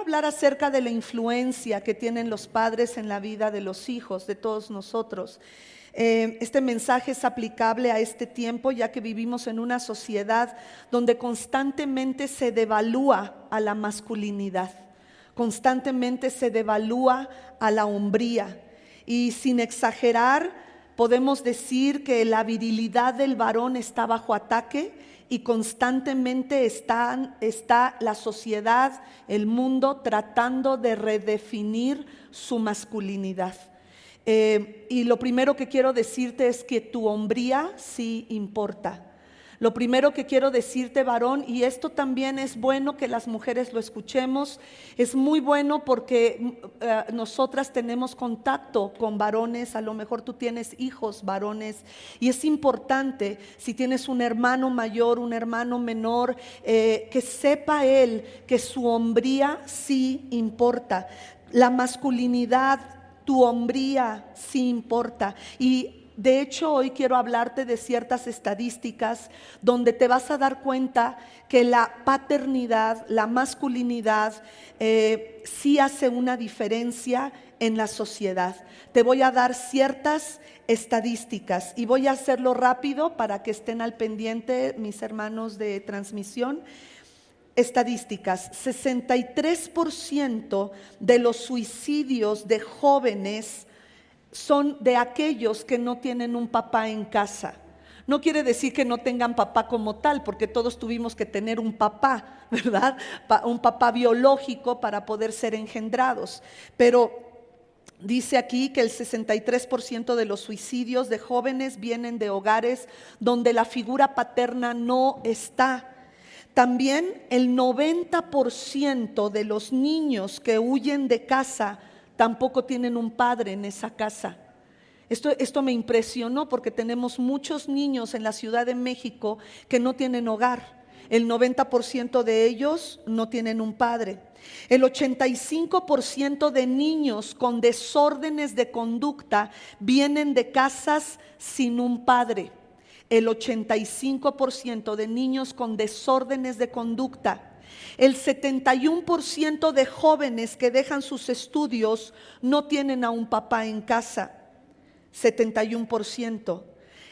hablar acerca de la influencia que tienen los padres en la vida de los hijos, de todos nosotros. Este mensaje es aplicable a este tiempo, ya que vivimos en una sociedad donde constantemente se devalúa a la masculinidad, constantemente se devalúa a la hombría. Y sin exagerar, podemos decir que la virilidad del varón está bajo ataque y constantemente está la sociedad, el mundo, tratando de redefinir su masculinidad. Y lo primero que quiero decirte es que tu hombría sí importa. Lo primero que quiero decirte, varón, y esto también es bueno que las mujeres lo escuchemos, es muy bueno porque nosotras tenemos contacto con varones, a lo mejor tú tienes hijos varones, y es importante, si tienes un hermano mayor, un hermano menor, que sepa él que su hombría sí importa. La masculinidad, tu hombría sí importa. Y de hecho, hoy quiero hablarte de ciertas estadísticas donde te vas a dar cuenta que la paternidad, la masculinidad, sí hace una diferencia en la sociedad. Te voy a dar ciertas estadísticas y voy a hacerlo rápido para que estén al pendiente mis hermanos de transmisión. Estadísticas: 63% de los suicidios de jóvenes son de aquellos que no tienen un papá en casa. No quiere decir que no tengan papá como tal, porque todos tuvimos que tener un papá, ¿verdad? Un papá biológico para poder ser engendrados. Pero dice aquí que el 63% de los suicidios de jóvenes vienen de hogares donde la figura paterna no está. También el 90% de los niños que huyen de casa tampoco tienen un padre en esa casa. Esto me impresionó porque tenemos muchos niños en la Ciudad de México que no tienen hogar. El 90% de ellos no tienen un padre. El 85% de niños con desórdenes de conducta vienen de casas sin un padre. El 85% de niños con desórdenes de conducta. El 71% de jóvenes que dejan sus estudios no tienen a un papá en casa. 71%.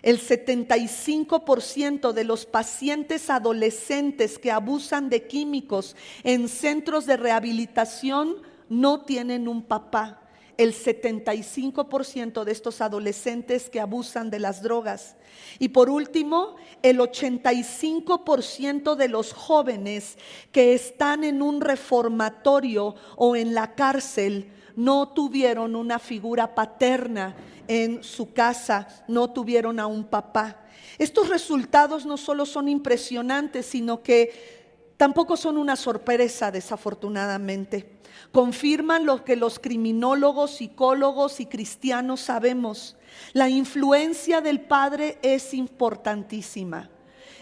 El 75% de los pacientes adolescentes que abusan de químicos en centros de rehabilitación no tienen un papá. El 75% de estos adolescentes que abusan de las drogas. Y por último, el 85% de los jóvenes que están en un reformatorio o en la cárcel no tuvieron una figura paterna en su casa, no tuvieron a un papá. Estos resultados no solo son impresionantes, sino que tampoco son una sorpresa, desafortunadamente. Confirman lo que los criminólogos, psicólogos y cristianos sabemos. La influencia del padre es importantísima.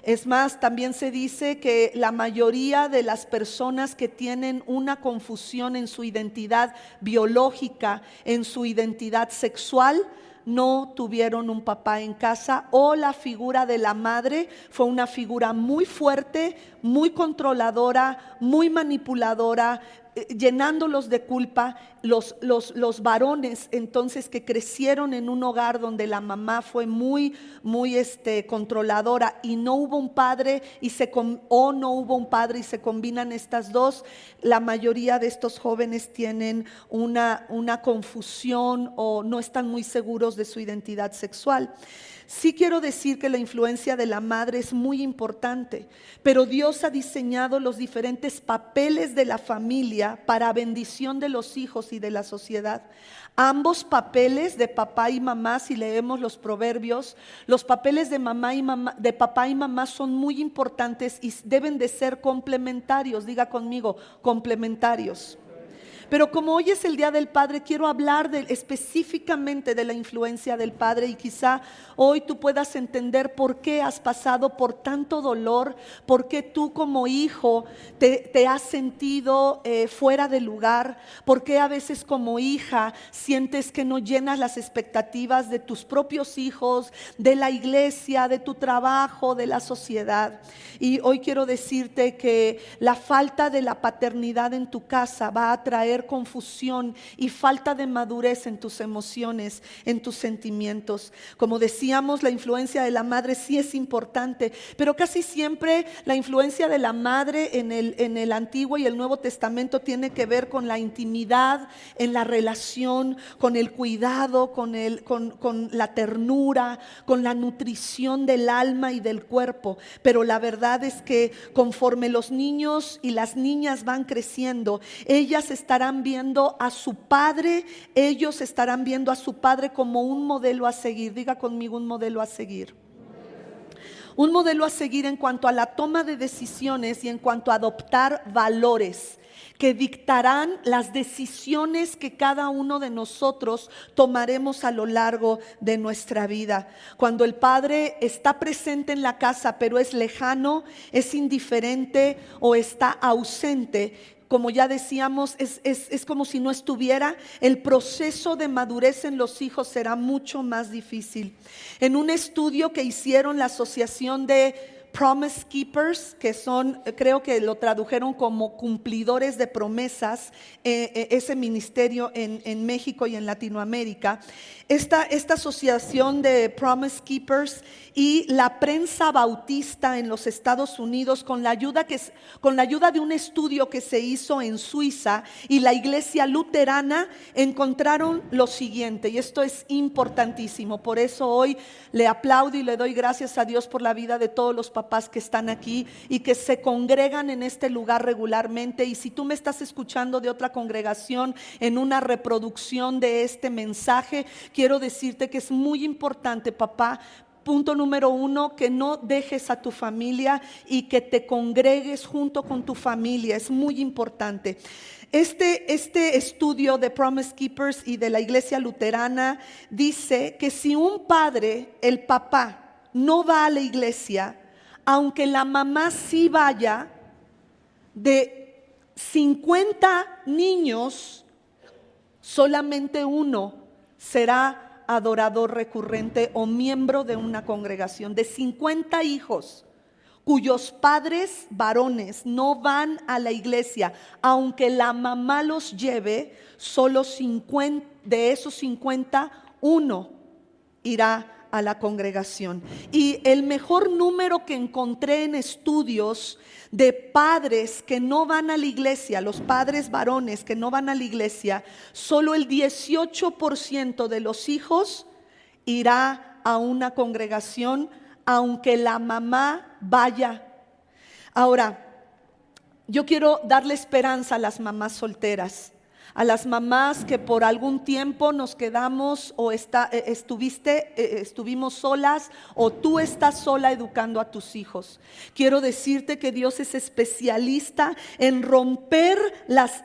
Es más, también se dice que la mayoría de las personas que tienen una confusión en su identidad biológica, en su identidad sexual, no tuvieron un papá en casa, o la figura de la madre fue una figura muy fuerte, muy controladora, muy manipuladora, llenándolos de culpa. Los varones entonces que crecieron en un hogar donde la mamá fue muy controladora y no hubo un padre o no hubo un padre y se combinan estas dos, la mayoría de estos jóvenes tienen una confusión o no están muy seguros de su identidad sexual. Sí quiero decir que la influencia de la madre es muy importante, pero Dios ha diseñado los diferentes papeles de la familia para bendición de los hijos y de la sociedad. Ambos papeles de papá y mamá, si leemos los proverbios, los papeles de papá y mamá son muy importantes y deben de ser complementarios. Diga conmigo, complementarios. Pero como hoy es el Día del Padre, quiero hablar específicamente de la influencia del Padre, y quizá hoy tú puedas entender por qué has pasado por tanto dolor, por qué tú como hijo te has sentido fuera de lugar, por qué a veces como hija sientes que no llenas las expectativas de tus propios hijos, de la iglesia, de tu trabajo, de la sociedad. Y hoy quiero decirte que la falta de la paternidad en tu casa va a traer confusión y falta de madurez en tus emociones, en tus sentimientos. Como decíamos, la influencia de la madre sí es importante, pero casi siempre la influencia de la madre en el Antiguo y el Nuevo Testamento tiene que ver con la intimidad, en la relación, con el cuidado, con la ternura, con la nutrición del alma y del cuerpo. Pero la verdad es que conforme los niños y las niñas van creciendo, ellas estarán viendo a su padre, ellos estarán viendo a su padre como un modelo a seguir. Diga conmigo, un modelo a seguir. Un modelo a seguir en cuanto a la toma de decisiones y en cuanto a adoptar valores que dictarán las decisiones que cada uno de nosotros tomaremos a lo largo de nuestra vida. Cuando el padre está presente en la casa, pero es lejano, es indiferente o está ausente, como ya decíamos, es como si no estuviera, el proceso de madurez en los hijos será mucho más difícil. En un estudio que hicieron la Asociación de Promise Keepers, que son, creo que lo tradujeron como cumplidores de promesas, ese ministerio en México y en Latinoamérica, esta asociación de Promise Keepers y la prensa bautista en los Estados Unidos, con la ayuda de un estudio que se hizo en Suiza, y la iglesia luterana, encontraron lo siguiente, y esto es importantísimo. Por eso hoy le aplaudo y le doy gracias a Dios por la vida de todos los papás que están aquí y que se congregan en este lugar regularmente. Y si tú me estás escuchando de otra congregación en una reproducción de este mensaje, quiero decirte que es muy importante, papá. Punto número 1, que no dejes a tu familia y que te congregues junto con tu familia. Es muy importante. Este estudio de Promise Keepers y de la iglesia luterana dice que si un padre, el papá, no va a la iglesia, aunque la mamá sí vaya, de 50 niños, solamente uno será adorador recurrente o miembro de una congregación. De 50 hijos cuyos padres varones no van a la iglesia, aunque la mamá los lleve, solo 50, de esos 50, uno irá a la congregación. Y el mejor número que encontré en estudios de padres que no van a la iglesia, los padres varones que no van a la iglesia, solo el 18% de los hijos irá a una congregación, aunque la mamá vaya. Ahora, yo quiero darle esperanza a las mamás solteras, a las mamás que por algún tiempo nos quedamos o estuvimos solas, o tú estás sola educando a tus hijos. Quiero decirte que Dios es especialista en romper las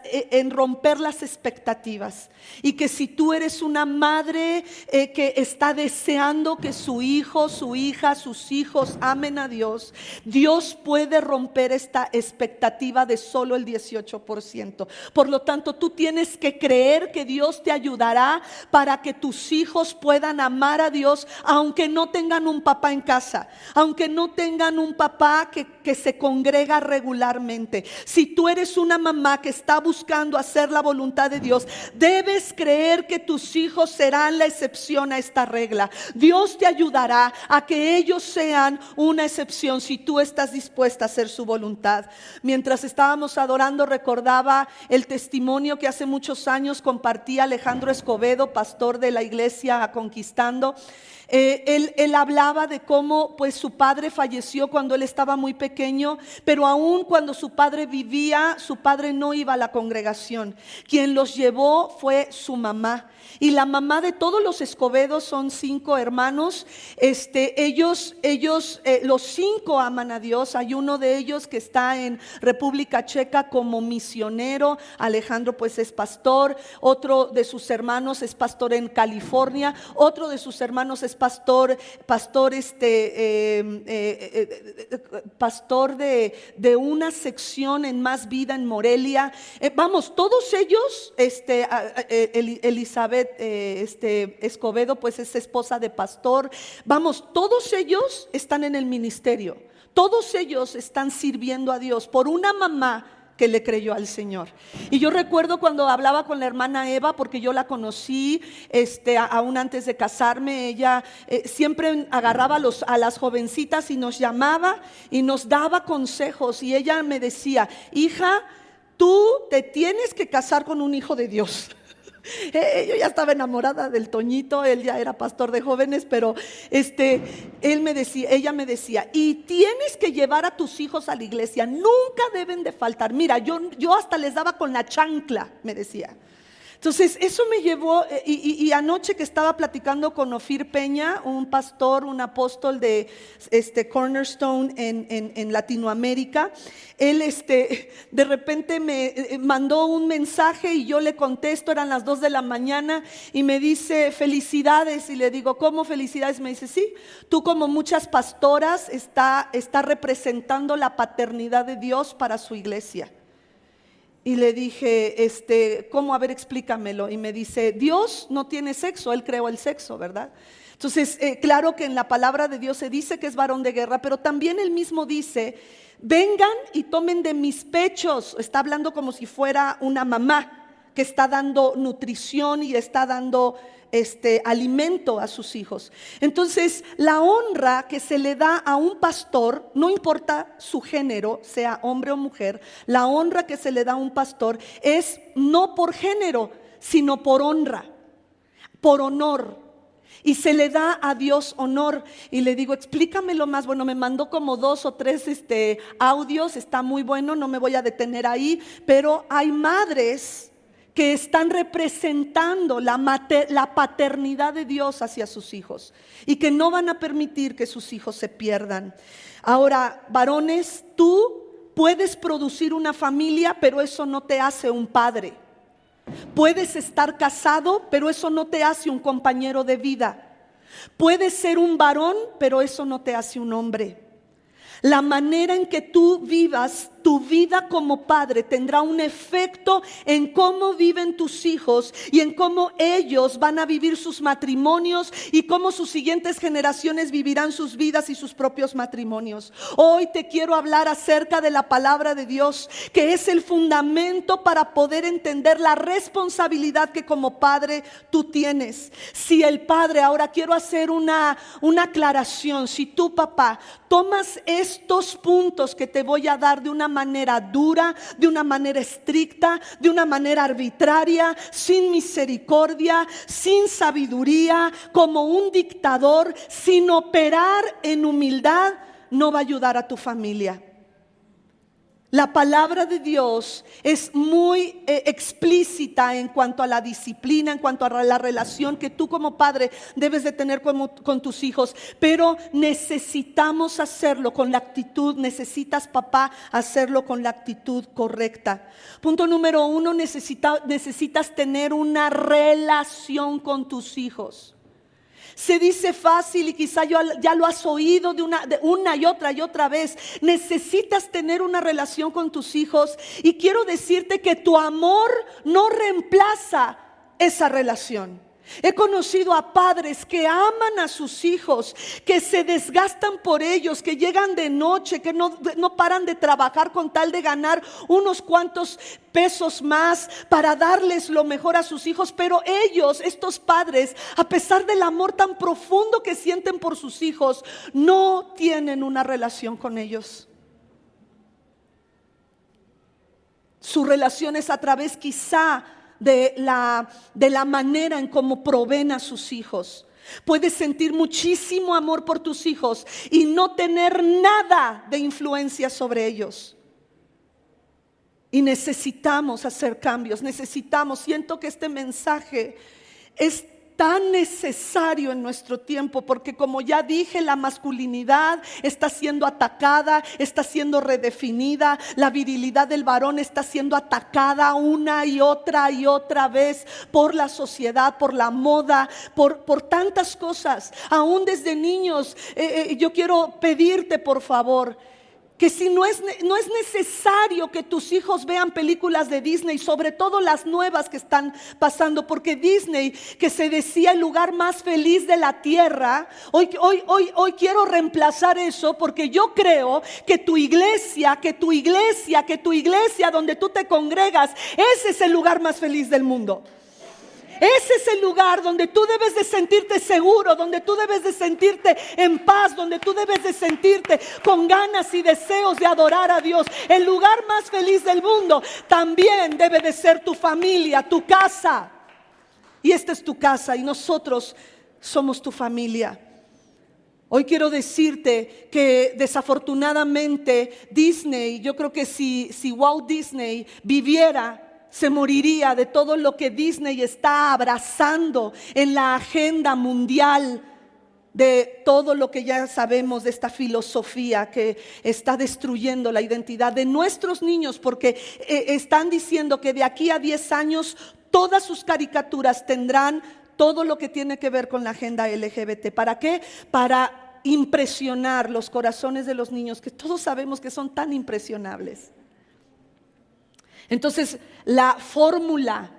expectativas, y que si tú eres una madre que está deseando que su hijo, su hija, sus hijos amen a Dios, Dios puede romper esta expectativa de solo el 18%. Por lo tanto, tú tienes que creer que Dios te ayudará para que tus hijos puedan amar a Dios, aunque no tengan un papá en casa, aunque no tengan un papá que se congrega regularmente. Si tú eres una mamá que está buscando hacer la voluntad de Dios, debes creer que tus hijos serán la excepción a esta regla. Dios te ayudará a que ellos sean una excepción si tú estás dispuesta a hacer su voluntad. Mientras estábamos adorando, recordaba el testimonio que hace muchos años compartía Alejandro Escobedo, pastor de la iglesia Conquistando. Él hablaba de cómo pues su padre falleció cuando él estaba muy pequeño, pero aún cuando su padre vivía, su padre no iba a la congregación. Quien los llevó fue su mamá. Y la mamá de todos los Escobedos, son 5 hermanos, ellos los 5 aman a Dios. Hay uno de ellos que está en República Checa como misionero. Alejandro pues es pastor, otro de sus hermanos es pastor en California, otro de sus hermanos es pastor de una sección en Más Vida en Morelia. Vamos, todos ellos, Elizabeth Escobedo, pues es esposa de pastor. Vamos, todos ellos están en el ministerio. Todos ellos están sirviendo a Dios por una mamá que le creyó al Señor. Y yo recuerdo cuando hablaba con la hermana Eva, porque yo la conocí aún antes de casarme. Ella siempre agarraba a las jovencitas y nos llamaba y nos daba consejos. Y ella me decía: hija, tú te tienes que casar con un hijo de Dios. Yo ya estaba enamorada del Toñito, él ya era pastor de jóvenes, pero ella me decía: y tienes que llevar a tus hijos a la iglesia, nunca deben de faltar. Mira, yo hasta les daba con la chancla, me decía. Entonces eso me llevó, y anoche que estaba platicando con Ofir Peña, un pastor, un apóstol de Cornerstone en Latinoamérica, él de repente me mandó un mensaje y yo le contesto, eran las 2 de la mañana, y me dice: felicidades. Y le digo: ¿cómo felicidades? Me dice: sí, tú como muchas pastoras está representando la paternidad de Dios para su iglesia. Y le dije: ¿cómo? A ver, explícamelo. Y me dice: Dios no tiene sexo, Él creó el sexo, ¿verdad? Entonces, claro que en la palabra de Dios se dice que es varón de guerra, pero también Él mismo dice: vengan y tomen de mis pechos. Está hablando como si fuera una mamá que está dando nutrición y está dando alimento a sus hijos. Entonces, la honra que se le da a un pastor, no importa su género, sea hombre o mujer, la honra que se le da a un pastor es no por género, sino por honra, por honor. Y se le da a Dios honor. Y le digo: explícamelo más. Bueno, me mandó como 2 o 3 audios. Está muy bueno, no me voy a detener ahí. Pero hay madres que están representando la paternidad de Dios hacia sus hijos y que no van a permitir que sus hijos se pierdan. Ahora, varones, tú puedes producir una familia, pero eso no te hace un padre. Puedes estar casado, pero eso no te hace un compañero de vida. Puedes ser un varón, pero eso no te hace un hombre. La manera en que tú vivas tu vida como padre tendrá un efecto en cómo viven tus hijos y en cómo ellos van a vivir sus matrimonios y cómo sus siguientes generaciones vivirán sus vidas y sus propios matrimonios. Hoy te quiero hablar acerca de la palabra de Dios, que es el fundamento para poder entender la responsabilidad que como padre tú tienes. Si el padre, ahora quiero hacer una aclaración, si tu papá tomas estos puntos que te voy a dar de una manera dura, de una manera estricta, de una manera arbitraria, sin misericordia, sin sabiduría, como un dictador, sin operar en humildad, no va a ayudar a tu familia. La palabra de Dios es muy explícita en cuanto a la disciplina, en cuanto a la relación que tú como padre debes de tener con tus hijos, pero necesitamos hacerlo con la actitud, necesitas, papá, hacerlo con la actitud correcta. Punto número 1, necesitas tener una relación con tus hijos. Se dice fácil y quizá ya lo has oído de una y otra vez. Necesitas tener una relación con tus hijos y quiero decirte que tu amor no reemplaza esa relación. He conocido a padres que aman a sus hijos, que se desgastan por ellos, que llegan de noche, que no paran de trabajar con tal de ganar unos cuantos pesos más para darles lo mejor a sus hijos. Pero ellos, estos padres, a pesar del amor tan profundo que sienten por sus hijos, no tienen una relación con ellos. Su relación es a través quizá de la manera en cómo proveen a sus hijos. Puedes sentir muchísimo amor por tus hijos y no tener nada de influencia sobre ellos. Y necesitamos hacer cambios, siento que este mensaje es tan necesario en nuestro tiempo, porque como ya dije, la masculinidad está siendo atacada, está siendo redefinida, la virilidad del varón está siendo atacada una y otra vez por la sociedad, por la moda, por tantas cosas. Aún desde niños, yo quiero pedirte por favor, que si no es necesario que tus hijos vean películas de Disney, sobre todo las nuevas que están pasando, porque Disney, que se decía el lugar más feliz de la tierra, hoy quiero reemplazar eso, porque yo creo que tu iglesia donde tú te congregas, ese es el lugar más feliz del mundo. Ese es el lugar donde tú debes de sentirte seguro, donde tú debes de sentirte en paz, donde tú debes de sentirte con ganas y deseos de adorar a Dios. El lugar más feliz del mundo también debe de ser tu familia, tu casa. Y esta es tu casa y nosotros somos tu familia. Hoy quiero decirte que desafortunadamente Disney, yo creo que si Walt Disney viviera, se moriría de todo lo que Disney está abrazando en la agenda mundial, de todo lo que ya sabemos de esta filosofía que está destruyendo la identidad de nuestros niños, porque están diciendo que de aquí a 10 años todas sus caricaturas tendrán todo lo que tiene que ver con la agenda LGBT. ¿Para qué? Para impresionar los corazones de los niños, que todos sabemos que son tan impresionables. Entonces, la fórmula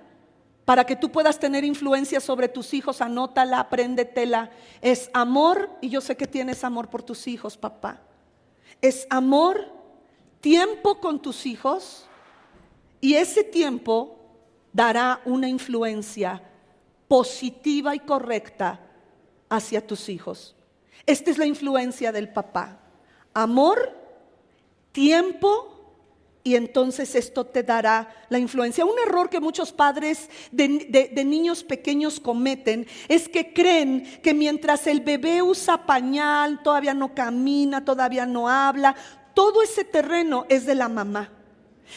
para que tú puedas tener influencia sobre tus hijos, anótala, apréndetela, es amor, y yo sé que tienes amor por tus hijos, papá. Es amor, tiempo con tus hijos, y ese tiempo dará una influencia positiva y correcta hacia tus hijos. Esta es la influencia del papá. Amor, tiempo, y entonces esto te dará la influencia. Un error que muchos padres de niños pequeños cometen es que creen que mientras el bebé usa pañal, todavía no camina, todavía no habla, todo ese terreno es de la mamá.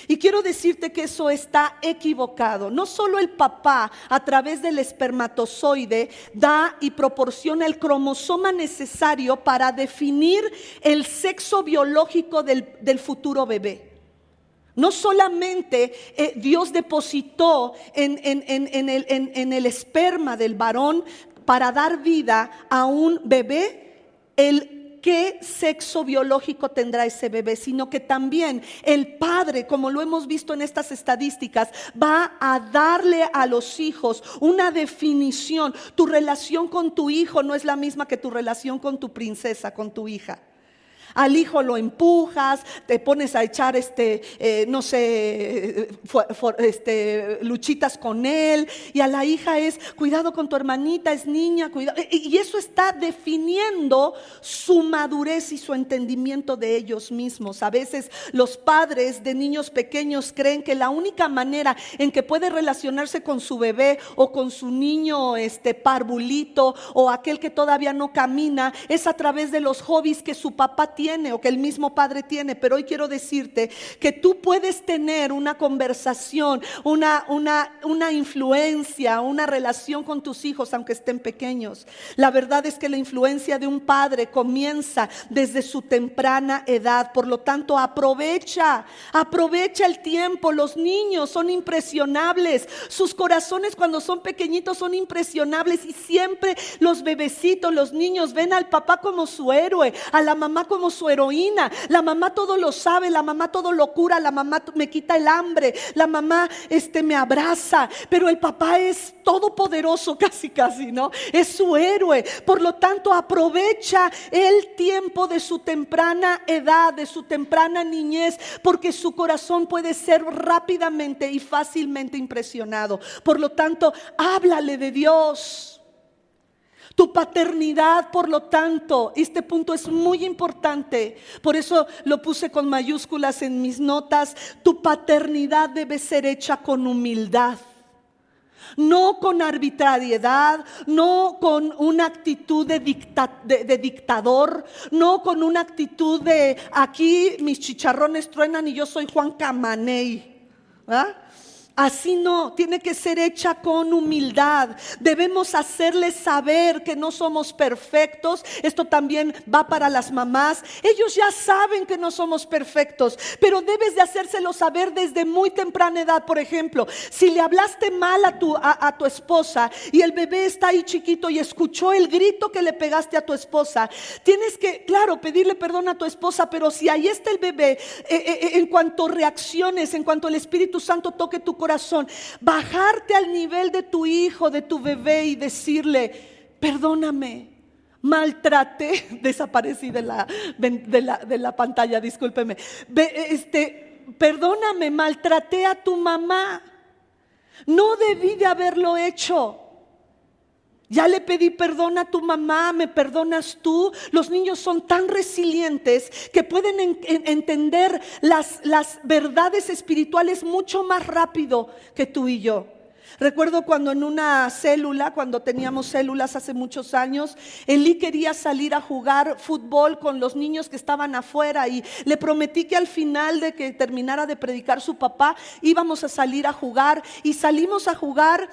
Y quiero decirte que eso está equivocado. No solo el papá a través del espermatozoide da y proporciona el cromosoma necesario para definir el sexo biológico del futuro bebé. No solamente Dios depositó en el esperma del varón para dar vida a un bebé el qué sexo biológico tendrá ese bebé, sino que también el padre, como lo hemos visto en estas estadísticas, va a darle a los hijos una definición. Tu relación con tu hijo no es la misma que tu relación con tu princesa, con tu hija. Al hijo lo empujas, te pones a echar luchitas con él, y a la hija es cuidado con tu hermanita, es niña, cuidado. Y eso está definiendo su madurez y su entendimiento de ellos mismos. A veces los padres de niños pequeños creen que la única manera en que puede relacionarse con su bebé o con su niño parvulito o aquel que todavía no camina es a través de los hobbies que su papá tiene o que el mismo padre tiene. Pero hoy quiero decirte que tú puedes tener una conversación, una influencia, una relación con tus hijos aunque estén pequeños. La verdad es que la influencia de un padre comienza desde su temprana edad. Por lo tanto, aprovecha el tiempo. Los niños son impresionables. Sus corazones cuando son pequeñitos son impresionables, y siempre los bebecitos, los niños ven al papá como su héroe, a la mamá como su heroína. La mamá todo lo sabe, la mamá todo lo cura, la mamá me quita el hambre, la mamá me abraza, pero el papá es todopoderoso, casi, ¿no? Es su héroe. Por lo tanto, aprovecha el tiempo de su temprana edad, de su temprana niñez, porque su corazón puede ser rápidamente y fácilmente impresionado. Por lo tanto, háblale de Dios. Tu paternidad, por lo tanto, este punto es muy importante, por eso lo puse con mayúsculas en mis notas. Tu paternidad debe ser hecha con humildad, no con arbitrariedad, no con una actitud de dictador, no con una actitud de aquí mis chicharrones truenan y yo soy Juan Camaney, ¿ah? Así no, tiene que ser hecha con humildad. Debemos hacerles saber que no somos perfectos. Esto también va para las mamás. Ellos ya saben que no somos perfectos, pero debes de hacérselo saber desde muy temprana edad. Por ejemplo, si le hablaste mal a tu esposa y el bebé está ahí chiquito y escuchó el grito que le pegaste a tu esposa, tienes que, claro, pedirle perdón a tu esposa, pero si ahí está el bebé, en cuanto reacciones, en cuanto el Espíritu Santo toque tu corazón, bajarte al nivel de tu hijo, de tu bebé y decirle: perdóname, maltraté, desaparecí de la pantalla, discúlpeme, perdóname, maltraté a tu mamá, no debí de haberlo hecho. Ya le pedí perdón a tu mamá, ¿me perdonas tú? Los niños son tan resilientes que pueden entender las verdades espirituales mucho más rápido que tú y yo. Recuerdo cuando en una célula, cuando teníamos células hace muchos años, Eli quería salir a jugar fútbol con los niños que estaban afuera y le prometí que al final de que terminara de predicar su papá íbamos a salir a jugar, y salimos a jugar,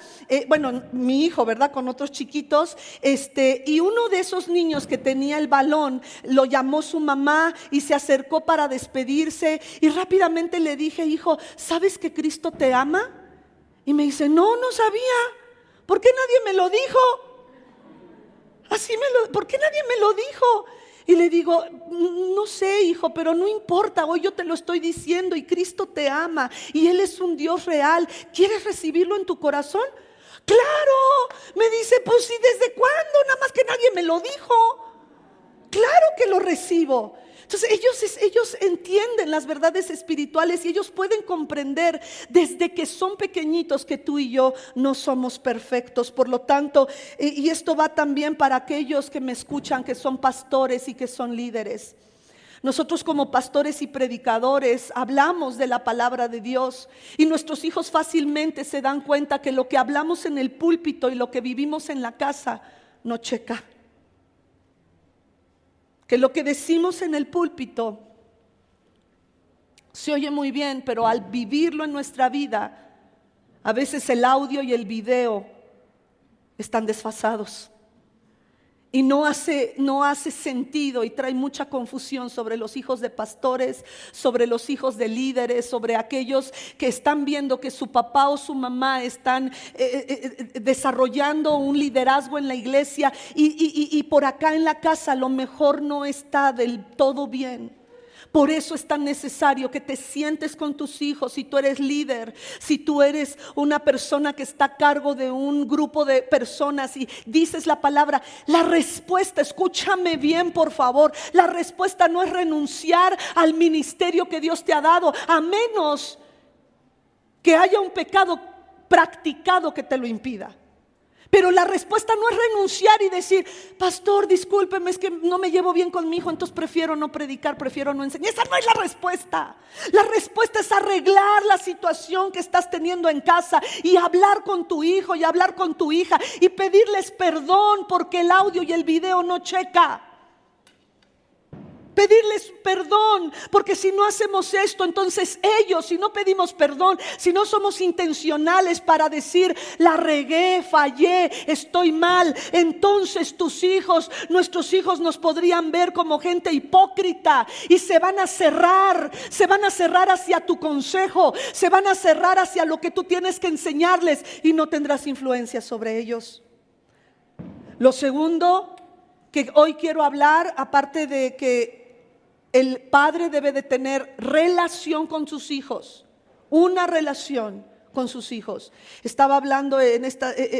bueno, mi hijo, ¿verdad? Con otros chiquitos, y uno de esos niños que tenía el balón lo llamó su mamá y se acercó para despedirse, y rápidamente le dije: hijo, ¿sabes que Cristo te ama? Y me dice: no sabía. ¿Por qué nadie me lo dijo? ¿Por qué nadie me lo dijo? Y le digo: no sé, hijo, pero no importa, hoy yo te lo estoy diciendo y Cristo te ama y Él es un Dios real. ¿Quieres recibirlo en tu corazón? Claro, me dice: pues sí, ¿desde cuándo? Nada más que nadie me lo dijo. Claro que lo recibo. Entonces ellos entienden las verdades espirituales y ellos pueden comprender desde que son pequeñitos que tú y yo no somos perfectos. Por lo tanto, y esto va también para aquellos que me escuchan, que son pastores y que son líderes. Nosotros como pastores y predicadores hablamos de la palabra de Dios, y nuestros hijos fácilmente se dan cuenta que lo que hablamos en el púlpito y lo que vivimos en la casa no checa. Que lo que decimos en el púlpito se oye muy bien, pero al vivirlo en nuestra vida, a veces el audio y el video están desfasados. Y no hace sentido y trae mucha confusión sobre los hijos de pastores, sobre los hijos de líderes, sobre aquellos que están viendo que su papá o su mamá están desarrollando un liderazgo en la iglesia y por acá en la casa a lo mejor no está del todo bien. Por eso es tan necesario que te sientes con tus hijos. Si tú eres líder, si tú eres una persona que está a cargo de un grupo de personas y dices la palabra, la respuesta, escúchame bien por favor, la respuesta no es renunciar al ministerio que Dios te ha dado, a menos que haya un pecado practicado que te lo impida. Pero la respuesta no es renunciar y decir: pastor, discúlpeme, es que no me llevo bien con mi hijo, entonces prefiero no predicar, prefiero no enseñar. Esa no es la respuesta. La respuesta es arreglar la situación que estás teniendo en casa y hablar con tu hijo y hablar con tu hija y pedirles perdón porque el audio y el video no checa. Pedirles perdón, porque si no hacemos esto, entonces ellos, si no pedimos perdón, si no somos intencionales para decir: la regué, fallé, estoy mal, entonces tus hijos, nuestros hijos nos podrían ver como gente hipócrita y se van a cerrar hacia tu consejo, se van a cerrar hacia lo que tú tienes que enseñarles y no tendrás influencia sobre ellos. Lo segundo que hoy quiero hablar, aparte de que el padre debe de tener relación con sus hijos, una relación con sus hijos. Estaba hablando, he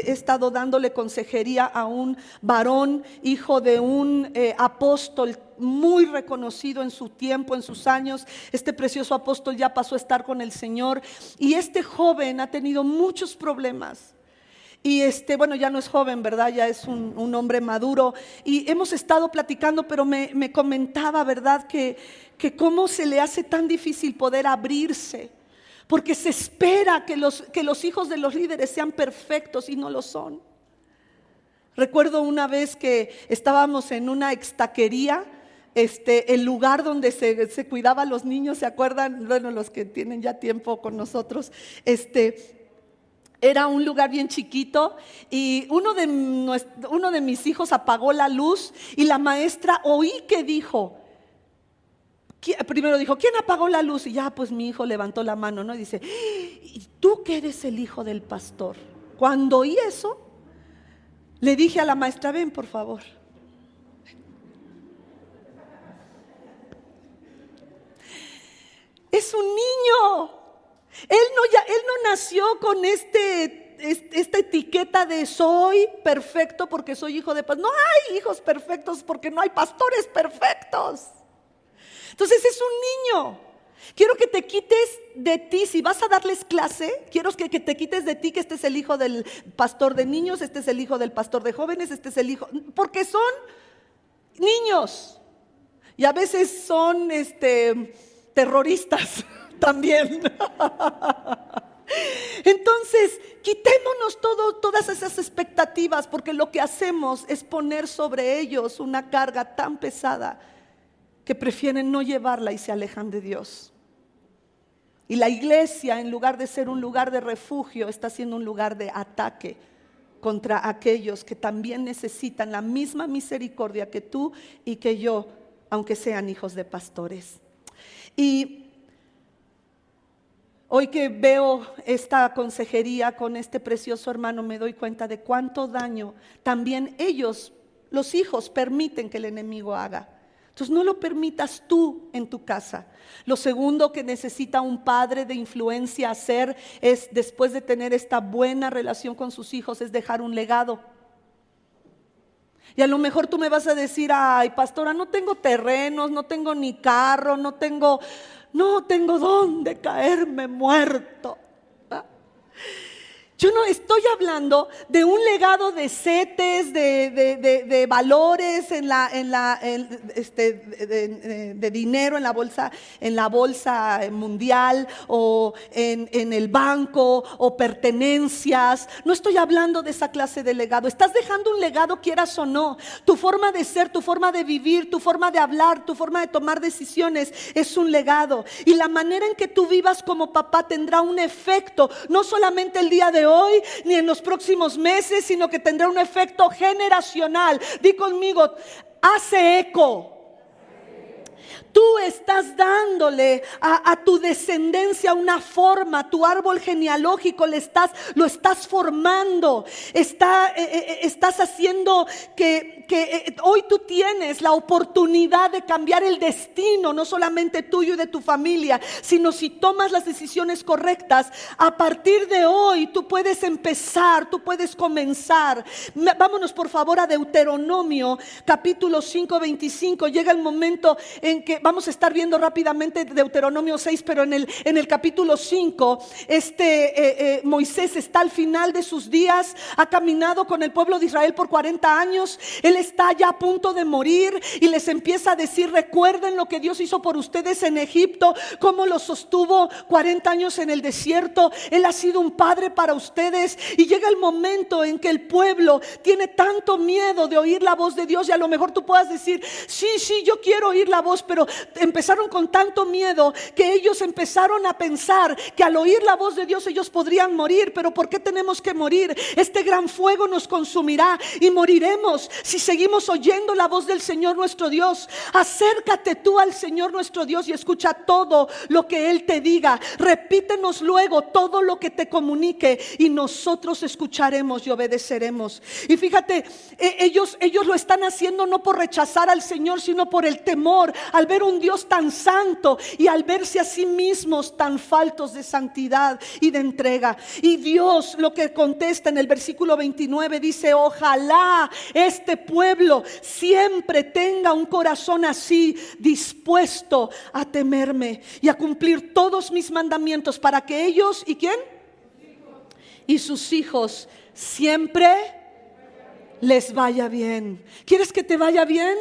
estado dándole consejería a un varón, hijo de un apóstol muy reconocido en su tiempo, en sus años. Este precioso apóstol ya pasó a estar con el Señor, y este joven ha tenido muchos problemas. Y bueno, ya no es joven, ¿verdad? Ya es un hombre maduro. Y hemos estado platicando, pero me comentaba, ¿verdad? Que cómo se le hace tan difícil poder abrirse. Porque se espera que los hijos de los líderes sean perfectos y no lo son. Recuerdo una vez que estábamos en una extaquería, el lugar donde se cuidaba a los niños, ¿se acuerdan? Bueno, los que tienen ya tiempo con nosotros, Era un lugar bien chiquito y uno de mis hijos apagó la luz y la maestra oí que dijo, primero dijo, ¿quién apagó la luz? Y ya pues mi hijo levantó la mano, ¿no? Y dice, ¿y tú que eres el hijo del pastor? Cuando oí eso, le dije a la maestra, ven por favor. Es un niño. Él no nació con esta etiqueta de soy perfecto porque soy hijo de pastor. No hay hijos perfectos porque no hay pastores perfectos. Entonces es un niño. Quiero que te quites de ti, si vas a darles clase, quiero que te quites de ti que este es el hijo del pastor de niños, este es el hijo del pastor de jóvenes, este es el hijo, porque son niños y a veces son terroristas también. Entonces, quitémonos todas esas expectativas, porque lo que hacemos es poner sobre ellos una carga tan pesada que prefieren no llevarla y se alejan de Dios. Y la iglesia, en lugar de ser un lugar de refugio, está siendo un lugar de ataque contra aquellos que también necesitan la misma misericordia que tú y que yo, aunque sean hijos de pastores. Y hoy que veo esta consejería con este precioso hermano, me doy cuenta de cuánto daño también ellos, los hijos, permiten que el enemigo haga. Entonces no lo permitas tú en tu casa. Lo segundo que necesita un padre de influencia hacer es, después de tener esta buena relación con sus hijos, es dejar un legado. Y a lo mejor tú me vas a decir, ay pastora, no tengo terrenos, no tengo ni carro, no tengo dónde caerme muerto. Yo no estoy hablando de un legado de setes, de valores de dinero en la bolsa mundial o en el banco o pertenencias. No estoy hablando de esa clase de legado. Estás dejando un legado, quieras o no. Tu forma de ser, tu forma de vivir, tu forma de hablar, tu forma de tomar decisiones es un legado. Y la manera en que tú vivas como papá tendrá un efecto, no solamente el día de hoy ni en los próximos meses, sino que tendrá un efecto generacional. Di conmigo, hace eco. Tú estás dándole a tu descendencia una forma, tu árbol genealógico lo estás formando. Estás haciendo que hoy tú tienes la oportunidad de cambiar el destino, no solamente tuyo y de tu familia, sino si tomas las decisiones correctas, a partir de hoy tú puedes empezar, tú puedes comenzar. Vámonos por favor a Deuteronomio capítulo 5, 25. Llega el momento en que vamos a estar viendo rápidamente Deuteronomio 6, pero en el capítulo 5 Moisés está al final de sus días, ha caminado con el pueblo de Israel por 40 años, él está ya a punto de morir y les empieza a decir, recuerden lo que Dios hizo por ustedes en Egipto, cómo los sostuvo 40 años en el desierto, él ha sido un padre para ustedes. Y llega el momento en que el pueblo tiene tanto miedo de oír la voz de Dios, y a lo mejor tú puedas decir, sí, yo quiero oír la voz, pero empezaron con tanto miedo que ellos empezaron a pensar que al oír la voz de Dios ellos podrían morir. Pero ¿por qué tenemos que morir? Este gran fuego nos consumirá y moriremos si seguimos oyendo la voz del Señor nuestro Dios. Acércate tú al Señor nuestro Dios y escucha todo lo que Él te diga. Repítenos luego todo lo que te comunique y nosotros escucharemos y obedeceremos. Y fíjate, ellos lo están haciendo no por rechazar al Señor, sino por el temor al ver un Dios tan santo y al verse a sí mismos tan faltos de santidad y de entrega. Y Dios lo que contesta en el versículo 29 dice, ojalá este pueblo siempre tenga un corazón así, dispuesto a temerme y a cumplir todos mis mandamientos, para que ellos, ¿y quién? Y sus hijos siempre les vaya bien. ¿Quieres que te vaya bien?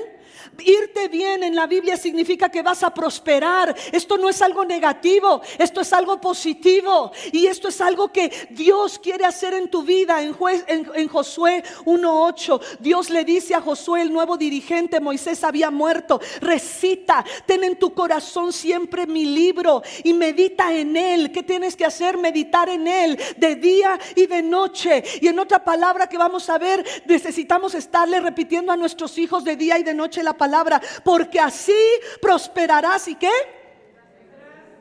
Irte bien en la Biblia significa que vas a prosperar. Esto no es algo negativo, esto es algo positivo. Y esto es algo que Dios quiere hacer en tu vida. En Josué 1:8, Dios le dice a Josué, el nuevo dirigente, Moisés había muerto: recita, ten en tu corazón siempre mi libro y medita en él. ¿Qué tienes que hacer? Meditar en él de día y de noche. Y en otra palabra que vamos a ver, necesitamos estarle repitiendo a nuestros hijos de día y de noche la palabra, porque así prosperarás. ¿Y qué?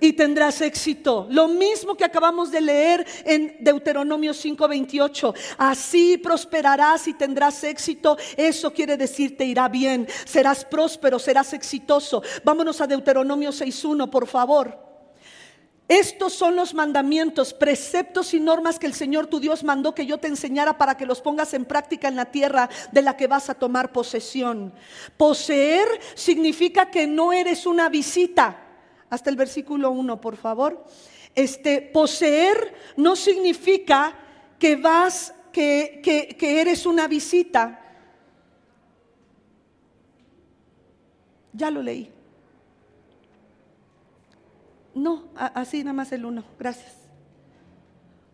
Y tendrás éxito. Lo mismo que acabamos de leer en Deuteronomio 5:28. Así prosperarás y tendrás éxito. Eso quiere decir te irá bien, serás próspero, serás exitoso. Vámonos a Deuteronomio 6:1, por favor. Estos son los mandamientos, preceptos y normas que el Señor tu Dios mandó que yo te enseñara para que los pongas en práctica en la tierra de la que vas a tomar posesión. Poseer significa que no eres una visita. Hasta el versículo 1, por favor. Poseer no significa que eres una visita. Ya lo leí. No, así nada más el 1, gracias.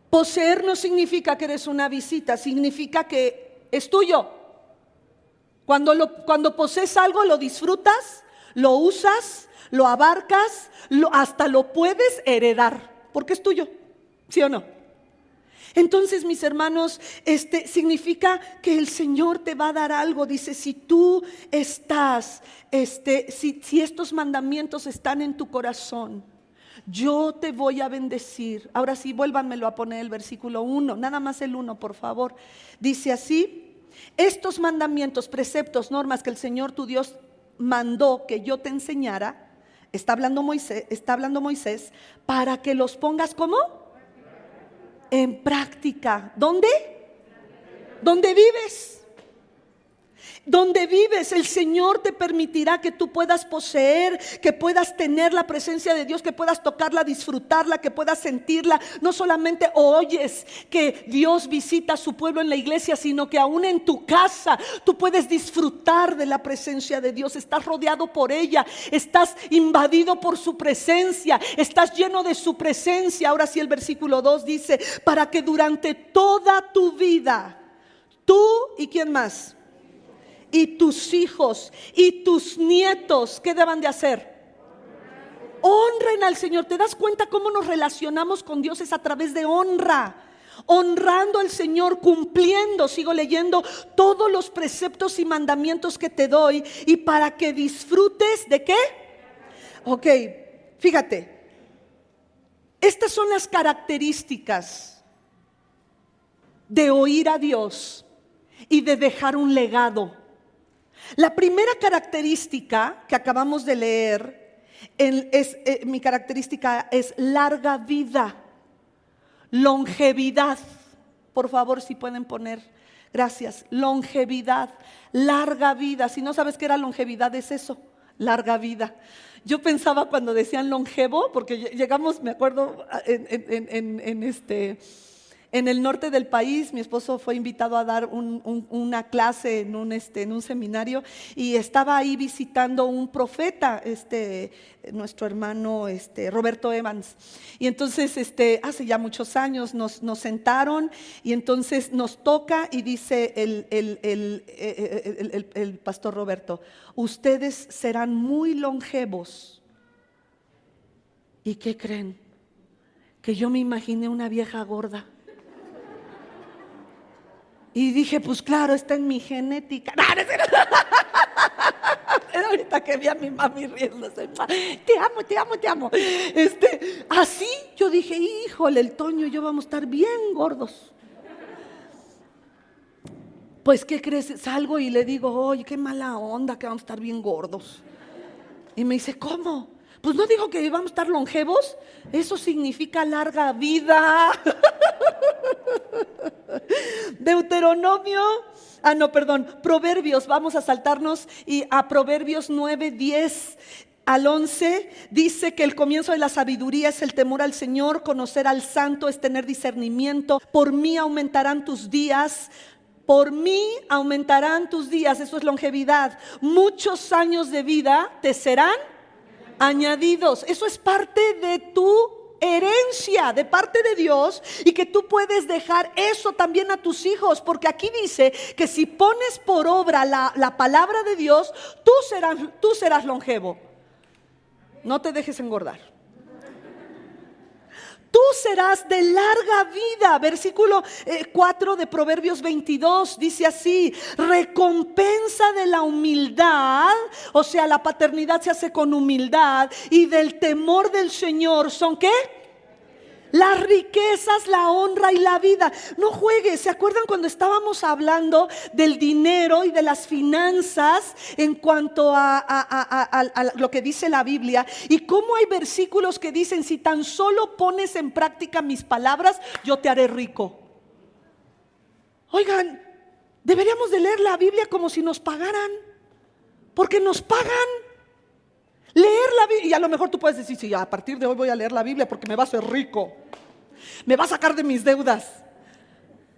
Poseer no significa que eres una visita, significa que es tuyo. Cuando posees algo, lo disfrutas, lo usas, lo abarcas, hasta lo puedes heredar, porque es tuyo, ¿sí o no? Entonces, mis hermanos, significa que el Señor te va a dar algo. Dice, si tú estás, si estos mandamientos están en tu corazón, yo te voy a bendecir. Ahora sí, vuélvanmelo a poner el versículo 1, nada más el 1, por favor. Dice así: estos mandamientos, preceptos, normas que el Señor tu Dios mandó que yo te enseñara, está hablando Moisés, para que los pongas ¿cómo? En práctica. ¿Dónde? ¿Dónde vives? Donde vives, el Señor te permitirá que tú puedas poseer, que puedas tener la presencia de Dios, que puedas tocarla, disfrutarla, que puedas sentirla. No solamente oyes que Dios visita a su pueblo en la iglesia, sino que aún en tu casa tú puedes disfrutar de la presencia de Dios. Estás rodeado por ella, estás invadido por su presencia, estás lleno de su presencia. Ahora sí, el versículo 2 dice: para que durante toda tu vida, tú y quién más, y tus hijos y tus nietos, ¿qué deban de hacer? Honren al Señor. ¿Te das cuenta cómo nos relacionamos con Dios? Es a través de honra. Honrando al Señor, cumpliendo, sigo leyendo, todos los preceptos y mandamientos que te doy, y para que disfrutes ¿de qué? Ok, fíjate, estas son las características de oír a Dios y de dejar un legado. La primera característica que acabamos de leer mi característica es larga vida, longevidad. Por favor, si pueden poner, gracias, longevidad, larga vida. Si no sabes qué era longevidad, es eso, larga vida. Yo pensaba cuando decían longevo, porque llegamos, me acuerdo, en el norte del país, mi esposo fue invitado a dar una clase en un seminario, y estaba ahí visitando un profeta, nuestro hermano Roberto Evans. Y entonces hace ya muchos años nos sentaron, y entonces nos toca y dice el pastor Roberto: ustedes serán muy longevos. ¿Y qué creen? Que yo me imaginé una vieja gorda. Y dije, pues claro, está en mi genética. No, no es cierto. Ahorita que vi a mi mami riéndose: te amo, te amo, te amo. Así yo dije, híjole, el Toño y yo vamos a estar bien gordos. Pues, ¿qué crees? Salgo y le digo, oye, qué mala onda que vamos a estar bien gordos. Y me dice, ¿cómo? Pues no dijo que vamos a estar longevos. Eso significa larga vida. Proverbios, vamos a saltarnos y a Proverbios 9:10 al 11 dice que el comienzo de la sabiduría es el temor al Señor, conocer al Santo es tener discernimiento. Por mí aumentarán tus días, Por mí aumentarán tus días, eso es longevidad. Muchos años de vida te serán añadidos. Eso es parte de tu herencia, de parte de Dios, y que tú puedes dejar eso también a tus hijos, porque aquí dice que si pones por obra la palabra de Dios, tú serás longevo. No te dejes engordar. Tú serás de larga vida. Versículo 4 de Proverbios 22 dice así: recompensa de la humildad, o sea, la paternidad se hace con humildad, y del temor del Señor son ¿qué? Las riquezas, la honra y la vida. No juegues. ¿Se acuerdan cuando estábamos hablando del dinero y de las finanzas en cuanto a lo que dice la Biblia? Y cómo hay versículos que dicen: si tan solo pones en práctica mis palabras, yo te haré rico. Oigan, deberíamos de leer la Biblia como si nos pagaran, porque nos pagan. Leer la Biblia, y a lo mejor tú puedes decir: sí, a partir de hoy voy a leer la Biblia porque me va a hacer rico, me va a sacar de mis deudas.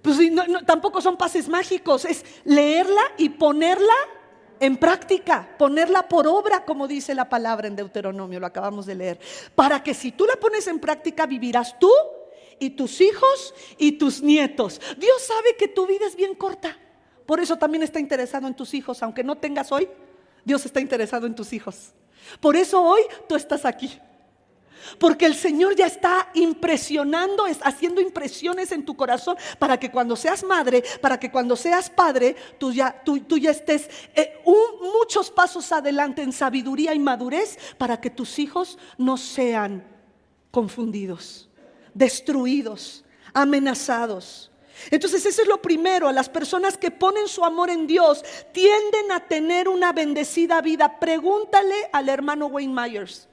Pues no, tampoco son pases mágicos, es leerla y ponerla en práctica, ponerla por obra, como dice la palabra en Deuteronomio, lo acabamos de leer. Para que si tú la pones en práctica, vivirás tú y tus hijos y tus nietos. Dios sabe que tu vida es bien corta, por eso también está interesado en tus hijos. Aunque no tengas hoy, Dios está interesado en tus hijos. Por eso hoy tú estás aquí, porque el Señor ya está impresionando, haciendo impresiones en tu corazón, para que cuando seas madre, para que cuando seas padre, tú ya estés muchos pasos adelante en sabiduría y madurez, para que tus hijos no sean confundidos, destruidos, amenazados. Entonces eso es lo primero. Las personas que ponen su amor en Dios tienden a tener una bendecida vida. Pregúntale al hermano Wayne Myers.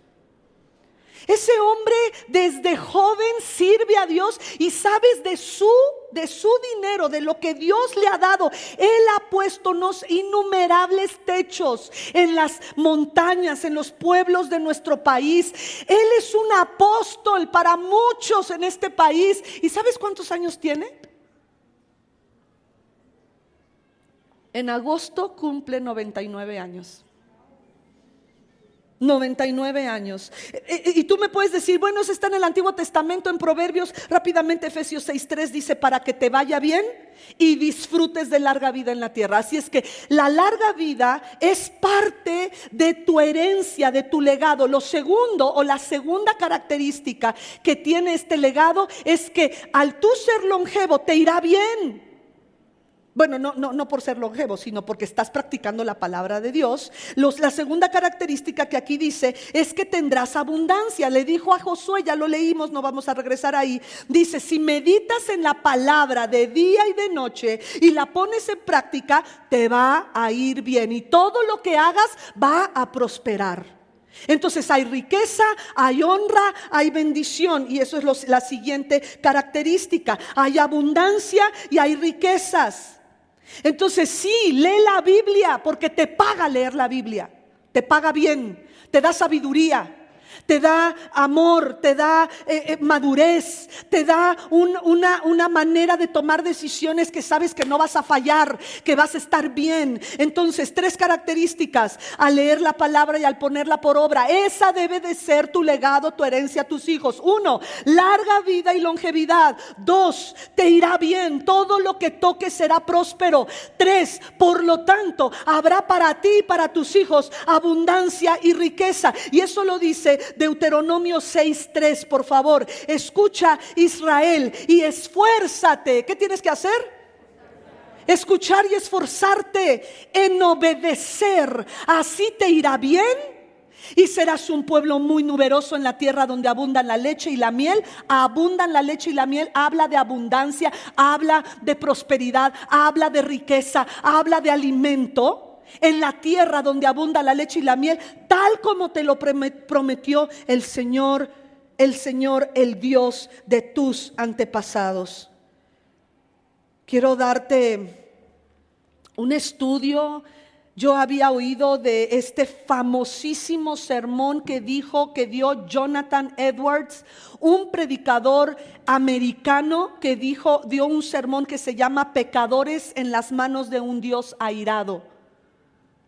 Ese hombre desde joven sirve a Dios, y sabes, de su dinero, de lo que Dios le ha dado, él ha puesto innumerables techos en las montañas, en los pueblos de nuestro país. Él es un apóstol para muchos en este país. ¿Y sabes cuántos años tiene? En agosto cumple 99 años. 99 años. Y tú me puedes decir: bueno, eso está en el Antiguo Testamento, en Proverbios. Rápidamente, Efesios 6:3 dice: para que te vaya bien y disfrutes de larga vida en la tierra. Así es que la larga vida es parte de tu herencia, de tu legado. Lo segundo, o la segunda característica que tiene este legado, es que al tú ser longevo te irá bien. Bueno, no por ser longevo, sino porque estás practicando la palabra de Dios. La segunda característica que aquí dice es que tendrás abundancia. Le dijo a Josué, ya lo leímos, no vamos a regresar ahí. Dice: si meditas en la palabra de día y de noche y la pones en práctica, te va a ir bien, y todo lo que hagas va a prosperar. Entonces hay riqueza, hay honra, hay bendición, y eso es la siguiente característica. Hay abundancia y hay riquezas. Entonces sí, lee la Biblia, porque te paga leer la Biblia. Te paga bien, te da sabiduría, te da amor, te da madurez, te da una manera de tomar decisiones que sabes que no vas a fallar, que vas a estar bien. Entonces, 3 características al leer la palabra y al ponerla por obra. Esa debe de ser tu legado, tu herencia a tus hijos. 1, larga vida y longevidad. 2, te irá bien, todo lo que toques será próspero. 3, por lo tanto, habrá para ti y para tus hijos abundancia y riqueza. Y eso lo dice Deuteronomio 6:3, por favor. Escucha, Israel, y esfuérzate. ¿Qué tienes que hacer? Escuchar y esforzarte en obedecer. Así te irá bien y serás un pueblo muy numeroso en la tierra donde abundan la leche y la miel. Abundan la leche y la miel habla de abundancia, habla de prosperidad, habla de riqueza, habla de alimento. En la tierra donde abunda la leche y la miel, tal como te lo prometió el Señor, el Dios de tus antepasados. Quiero darte un estudio Yo había oído de este famosísimo sermón que dio Jonathan Edwards, un predicador americano que dio un sermón que se llama Pecadores en las manos de un Dios airado.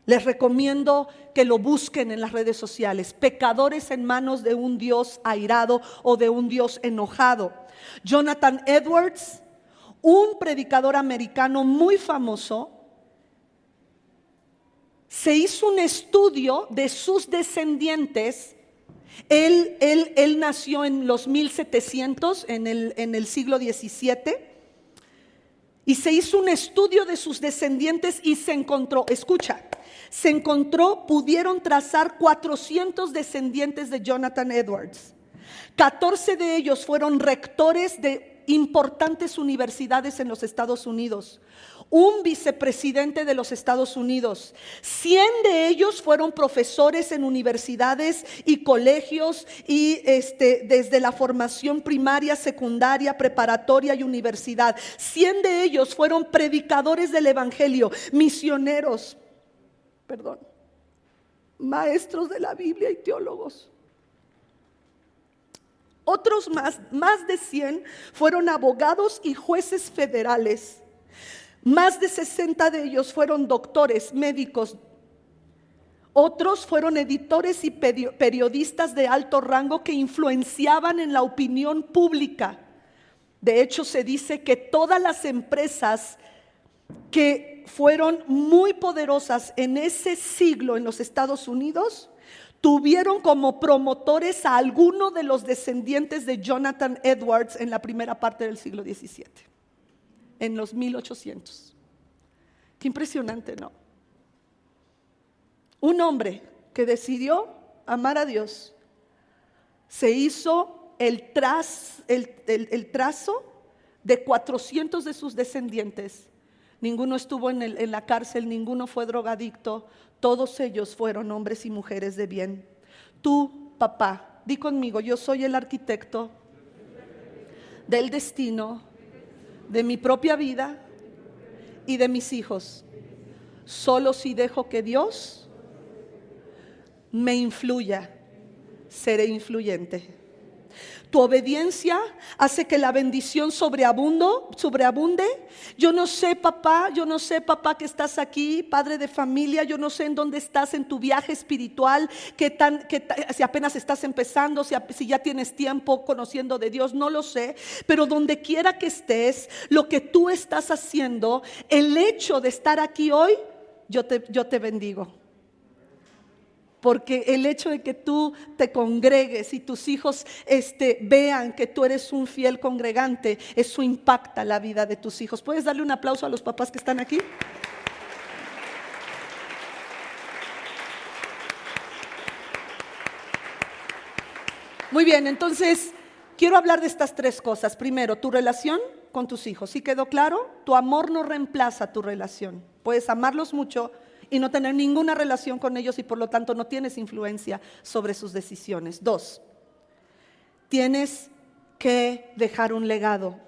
Les recomiendo que lo busquen en las redes sociales. Pecadores en manos de un Dios airado o de un Dios enojado. Jonathan Edwards, un predicador americano muy famoso, se hizo un estudio de sus descendientes. Él nació en los 1700, en el siglo XVII, y se hizo un estudio de sus descendientes y se encontró, pudieron trazar 400 descendientes de Jonathan Edwards. 14 de ellos fueron rectores de importantes universidades en los Estados Unidos, un vicepresidente de los Estados Unidos. 100 de ellos fueron profesores en universidades y colegios, y desde la formación primaria, secundaria, preparatoria y universidad. 100 de ellos fueron predicadores del evangelio, misioneros, maestros de la Biblia y teólogos. Otros más de 100 fueron abogados y jueces federales. Más de 60 de ellos fueron doctores, médicos. Otros fueron editores y periodistas de alto rango que influenciaban en la opinión pública. De hecho, se dice que todas las empresas que fueron muy poderosas en ese siglo en los Estados Unidos tuvieron como promotores a alguno de los descendientes de Jonathan Edwards en la primera parte del siglo XVII, en los 1800. Qué impresionante, ¿no? Un hombre que decidió amar a Dios se hizo el trazo de 400 de sus descendientes. Ninguno estuvo en la cárcel, ninguno fue drogadicto. Todos ellos fueron hombres y mujeres de bien. Tú, papá, di conmigo: yo soy el arquitecto del destino de mi propia vida y de mis hijos. Solo si dejo que Dios me influya, seré influyente. Tu obediencia hace que la bendición sobreabunde. Yo no sé, papá, que estás aquí, padre de familia. Yo no sé en dónde estás en tu viaje espiritual, si apenas estás empezando, si ya tienes tiempo conociendo de Dios, no lo sé. Pero donde quiera que estés, lo que tú estás haciendo, el hecho de estar aquí hoy, yo te bendigo. Porque el hecho de que tú te congregues y tus hijos vean que tú eres un fiel congregante, eso impacta la vida de tus hijos. ¿Puedes darle un aplauso a los papás que están aquí? Muy bien, entonces quiero hablar de estas tres cosas. Primero, tu relación con tus hijos. ¿Sí quedó claro? Tu amor no reemplaza tu relación. Puedes amarlos mucho y no tener ninguna relación con ellos, y por lo tanto no tienes influencia sobre sus decisiones. 2, tienes que dejar un legado,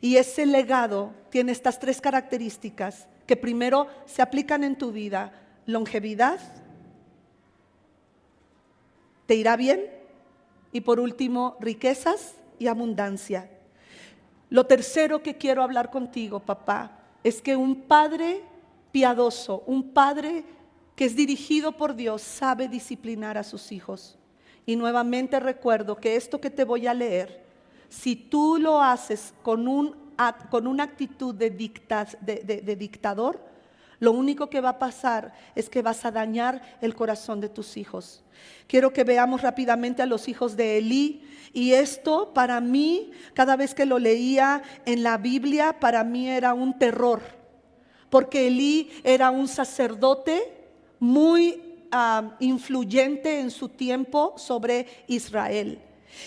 y ese legado tiene estas tres características que primero se aplican en tu vida: longevidad, te irá bien, y por último, riquezas y abundancia. Lo tercero que quiero hablar contigo, papá, es que un padre piadoso, un padre que es dirigido por Dios, sabe disciplinar a sus hijos. Y nuevamente recuerdo que esto que te voy a leer, si tú lo haces con una actitud de dictador, lo único que va a pasar es que vas a dañar el corazón de tus hijos. Quiero que veamos rápidamente a los hijos de Elí. Y esto para mí, cada vez que lo leía en la Biblia, para mí era un terror. Porque Elí era un sacerdote muy influyente en su tiempo sobre Israel.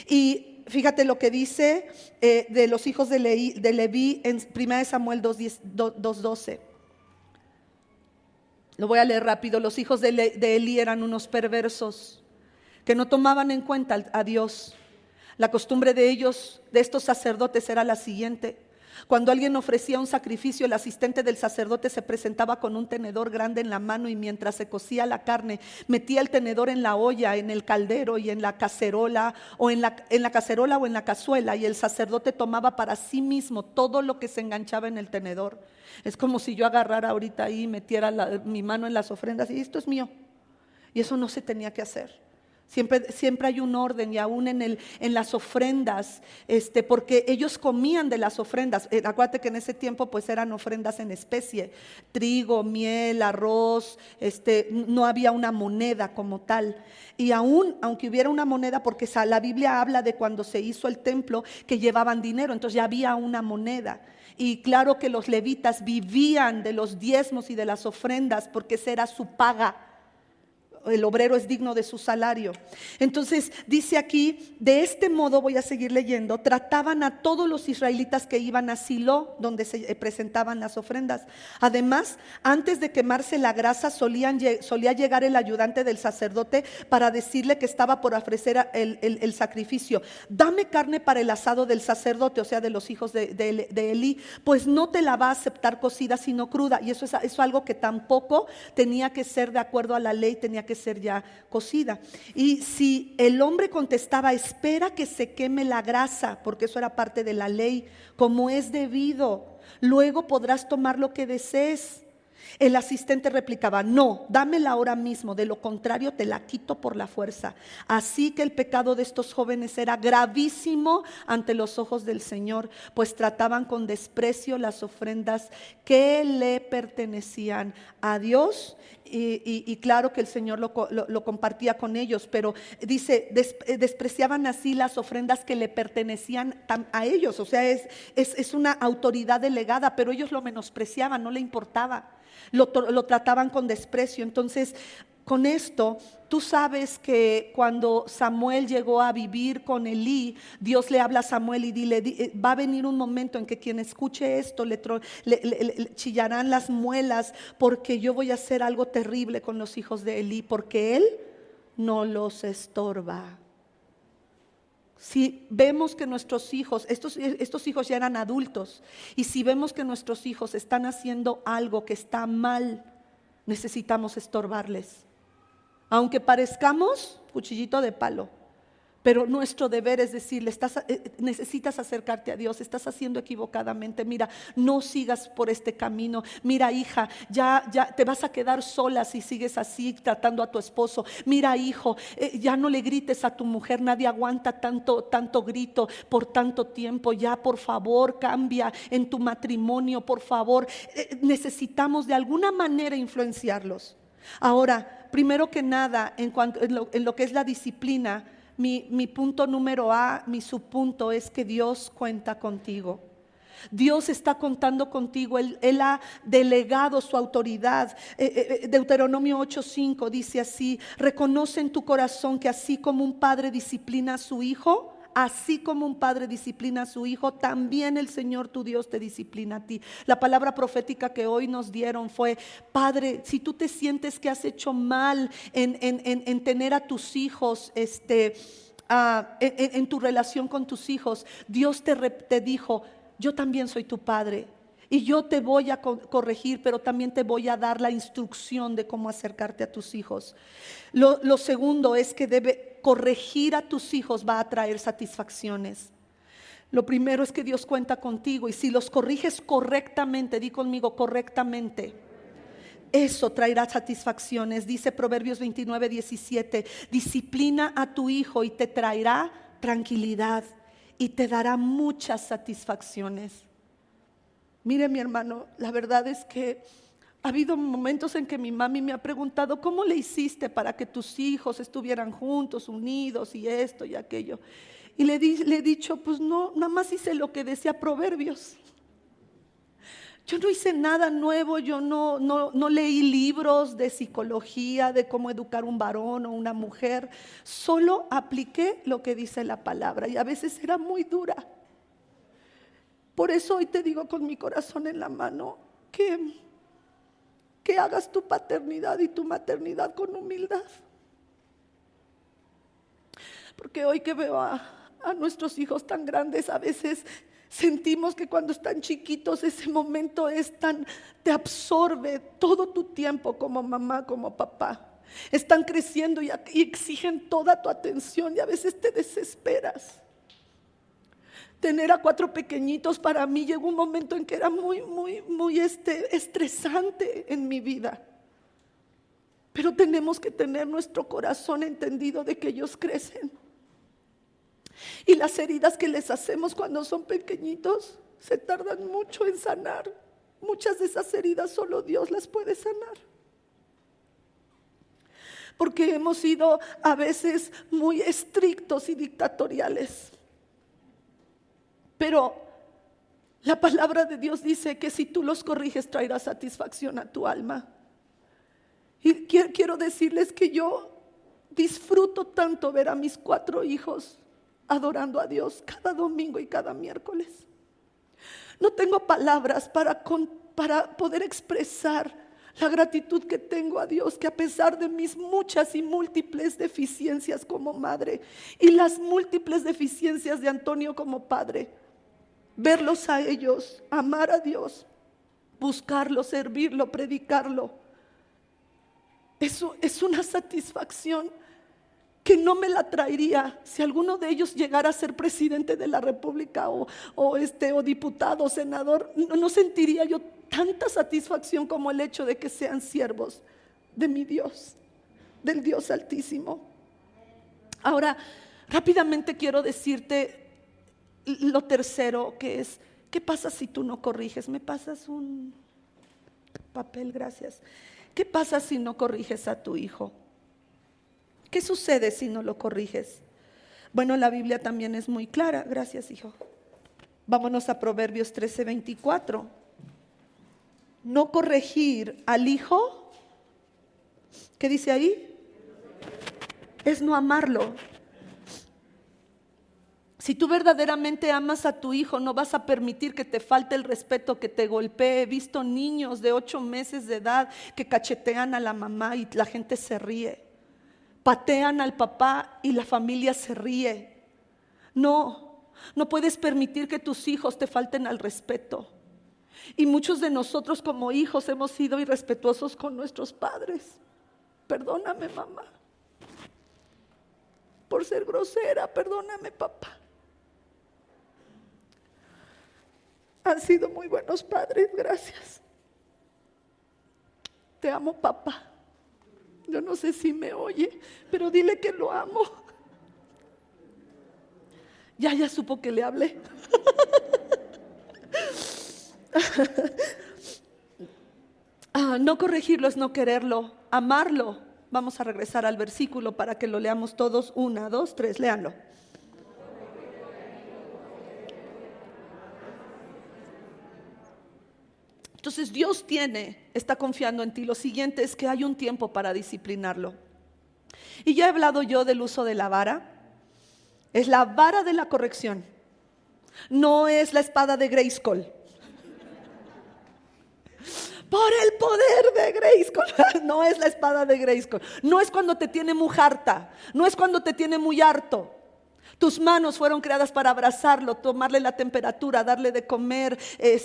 Y fíjate lo que dice de los hijos de Leví en 1 Samuel 2:12. Lo voy a leer rápido. Los hijos de Elí eran unos perversos que no tomaban en cuenta a Dios. La costumbre de estos sacerdotes, era la siguiente: Cuando alguien ofrecía un sacrificio, el asistente del sacerdote se presentaba con un tenedor grande en la mano y mientras se cocía la carne, metía el tenedor en la olla, en el caldero y en la cacerola o en la cacerola o en la cazuela, y el sacerdote tomaba para sí mismo todo lo que se enganchaba en el tenedor. Es como si yo agarrara ahorita ahí y metiera mi mano en las ofrendas y esto es mío. Y eso no se tenía que hacer. Siempre hay un orden, y aún en las ofrendas, porque ellos comían de las ofrendas. Acuérdate que en ese tiempo pues eran ofrendas en especie, trigo, miel, arroz, no había una moneda como tal. Y aún, aunque hubiera una moneda, porque la Biblia habla de cuando se hizo el templo que llevaban dinero, entonces ya había una moneda. Y claro que los levitas vivían de los diezmos y de las ofrendas porque esa era su paga. El obrero es digno de su salario. Entonces dice aquí, de este modo, voy a seguir leyendo, trataban a todos los israelitas que iban a Silo, donde se presentaban las ofrendas. Además, antes de quemarse la grasa, solía llegar el ayudante del sacerdote para decirle que estaba por ofrecer el sacrificio. Dame carne para el asado del sacerdote, o sea, de los hijos de Elí, pues no te la va a aceptar cocida sino cruda. Y eso es algo que tampoco tenía que ser de acuerdo a la ley, tenía que ser ya cocida. Y si el hombre contestaba, espera que se queme la grasa, porque eso era parte de la ley, como es debido, luego podrás tomar lo que desees. El asistente replicaba, no, dámela ahora mismo, de lo contrario te la quito por la fuerza. Así que el pecado de estos jóvenes era gravísimo ante los ojos del Señor, pues trataban con desprecio las ofrendas que le pertenecían a Dios. Y claro que el Señor lo compartía con ellos, pero dice, despreciaban así las ofrendas que le pertenecían a ellos. O sea, es una autoridad delegada, pero ellos lo menospreciaban, no le importaba. Lo trataban con desprecio. Entonces, con esto, tú sabes que cuando Samuel llegó a vivir con Elí, Dios le habla a Samuel y dile, va a venir un momento en que quien escuche esto le chillarán las muelas, porque yo voy a hacer algo terrible con los hijos de Elí, porque él no los estorba. Si vemos que nuestros hijos, estos hijos ya eran adultos, y si vemos que nuestros hijos están haciendo algo que está mal, necesitamos estorbarles. Aunque parezcamos cuchillito de palo, pero nuestro deber es decirle, necesitas acercarte a Dios, estás haciendo equivocadamente, mira, no sigas por este camino, mira hija, ya te vas a quedar sola si sigues así tratando a tu esposo, mira hijo, ya no le grites a tu mujer, nadie aguanta tanto grito por tanto tiempo, ya por favor cambia en tu matrimonio, por favor. Necesitamos de alguna manera influenciarlos. Ahora, primero que nada, en lo que es la disciplina, mi punto número A, mi subpunto es que Dios cuenta contigo. Dios está contando contigo, Él ha delegado su autoridad. Deuteronomio 8:5 dice así: reconoce en tu corazón que así como un padre disciplina a su hijo, así como un padre disciplina a su hijo, también el Señor tu Dios te disciplina a ti. La palabra profética que hoy nos dieron fue: Padre, si tú te sientes que has hecho mal en tener a tus hijos, en tu relación con tus hijos, Dios te dijo, yo también soy tu padre. Y yo te voy a corregir, pero también te voy a dar la instrucción de cómo acercarte a tus hijos. Lo segundo es que corregir a tus hijos va a traer satisfacciones. Lo primero es que Dios cuenta contigo, y si los corriges correctamente, di conmigo, correctamente, eso traerá satisfacciones. Dice Proverbios 29:17, disciplina a tu hijo y te traerá tranquilidad y te dará muchas satisfacciones. Mire mi hermano, la verdad es que ha habido momentos en que mi mami me ha preguntado, ¿cómo le hiciste para que tus hijos estuvieran juntos, unidos y esto y aquello? Y le he dicho, pues no, nada más hice lo que decía Proverbios. Yo no hice nada nuevo, yo no leí libros de psicología, de cómo educar un varón o una mujer. Solo apliqué lo que dice la palabra, y a veces era muy dura. Por eso hoy te digo con mi corazón en la mano que hagas tu paternidad y tu maternidad con humildad. Porque hoy que veo a nuestros hijos tan grandes, a veces Sentimos que cuando están chiquitos ese momento te absorbe todo tu tiempo como mamá, como papá. Están creciendo y exigen toda tu atención y a veces te desesperas. Tener a 4 pequeñitos para mí llegó un momento en que era muy estresante en mi vida. Pero tenemos que tener nuestro corazón entendido de que ellos crecen. Y las heridas que les hacemos cuando son pequeñitos se tardan mucho en sanar. Muchas de esas heridas solo Dios las puede sanar. Porque hemos sido a veces muy estrictos y dictatoriales. Pero la palabra de Dios dice que si tú los corriges traerá satisfacción a tu alma. Y quiero decirles que yo disfruto tanto ver a mis 4 hijos adorando a Dios cada domingo y cada miércoles. No tengo palabras para poder expresar la gratitud que tengo a Dios, que a pesar de mis muchas y múltiples deficiencias como madre y las múltiples deficiencias de Antonio como padre, verlos a ellos, amar a Dios, buscarlo, servirlo, predicarlo, eso es una satisfacción que no me la traería si alguno de ellos llegara a ser presidente de la República o diputado o senador. No sentiría yo tanta satisfacción como el hecho de que sean siervos de mi Dios, del Dios Altísimo. Ahora, rápidamente quiero decirte lo tercero, que es: ¿qué pasa si tú no corriges? ¿Me pasas un papel? Gracias. ¿Qué pasa si no corriges a tu hijo? ¿Qué sucede si no lo corriges? Bueno, la Biblia también es muy clara. Gracias, hijo. Vámonos a Proverbios 13:24. No corregir al hijo, ¿qué dice ahí? Es no amarlo. Si tú verdaderamente amas a tu hijo, no vas a permitir que te falte el respeto, que te golpee. He visto niños de 8 meses de edad que cachetean a la mamá y la gente se ríe. Patean al papá y la familia se ríe. No puedes permitir que tus hijos te falten al respeto. Y muchos de nosotros como hijos hemos sido irrespetuosos con nuestros padres. Perdóname, mamá, por ser grosera. Perdóname, papá. Han sido muy buenos padres, gracias. Te amo, papá. Yo no sé si me oye, pero dile que lo amo. Ya supo que le hablé. No corregirlo es no quererlo, amarlo. Vamos a regresar al versículo para que lo leamos todos. 1, 2, 3, léanlo. Entonces Dios está confiando en ti. Lo siguiente es que hay un tiempo para disciplinarlo. Y ya he hablado yo del uso de la vara. Es la vara de la corrección. No es la espada de Grayskull. Por el poder de Grayskull. No es la espada de Grayskull. No es cuando te tiene muy harta. No es cuando te tiene muy harto. Tus manos fueron creadas para abrazarlo, tomarle la temperatura, darle de comer,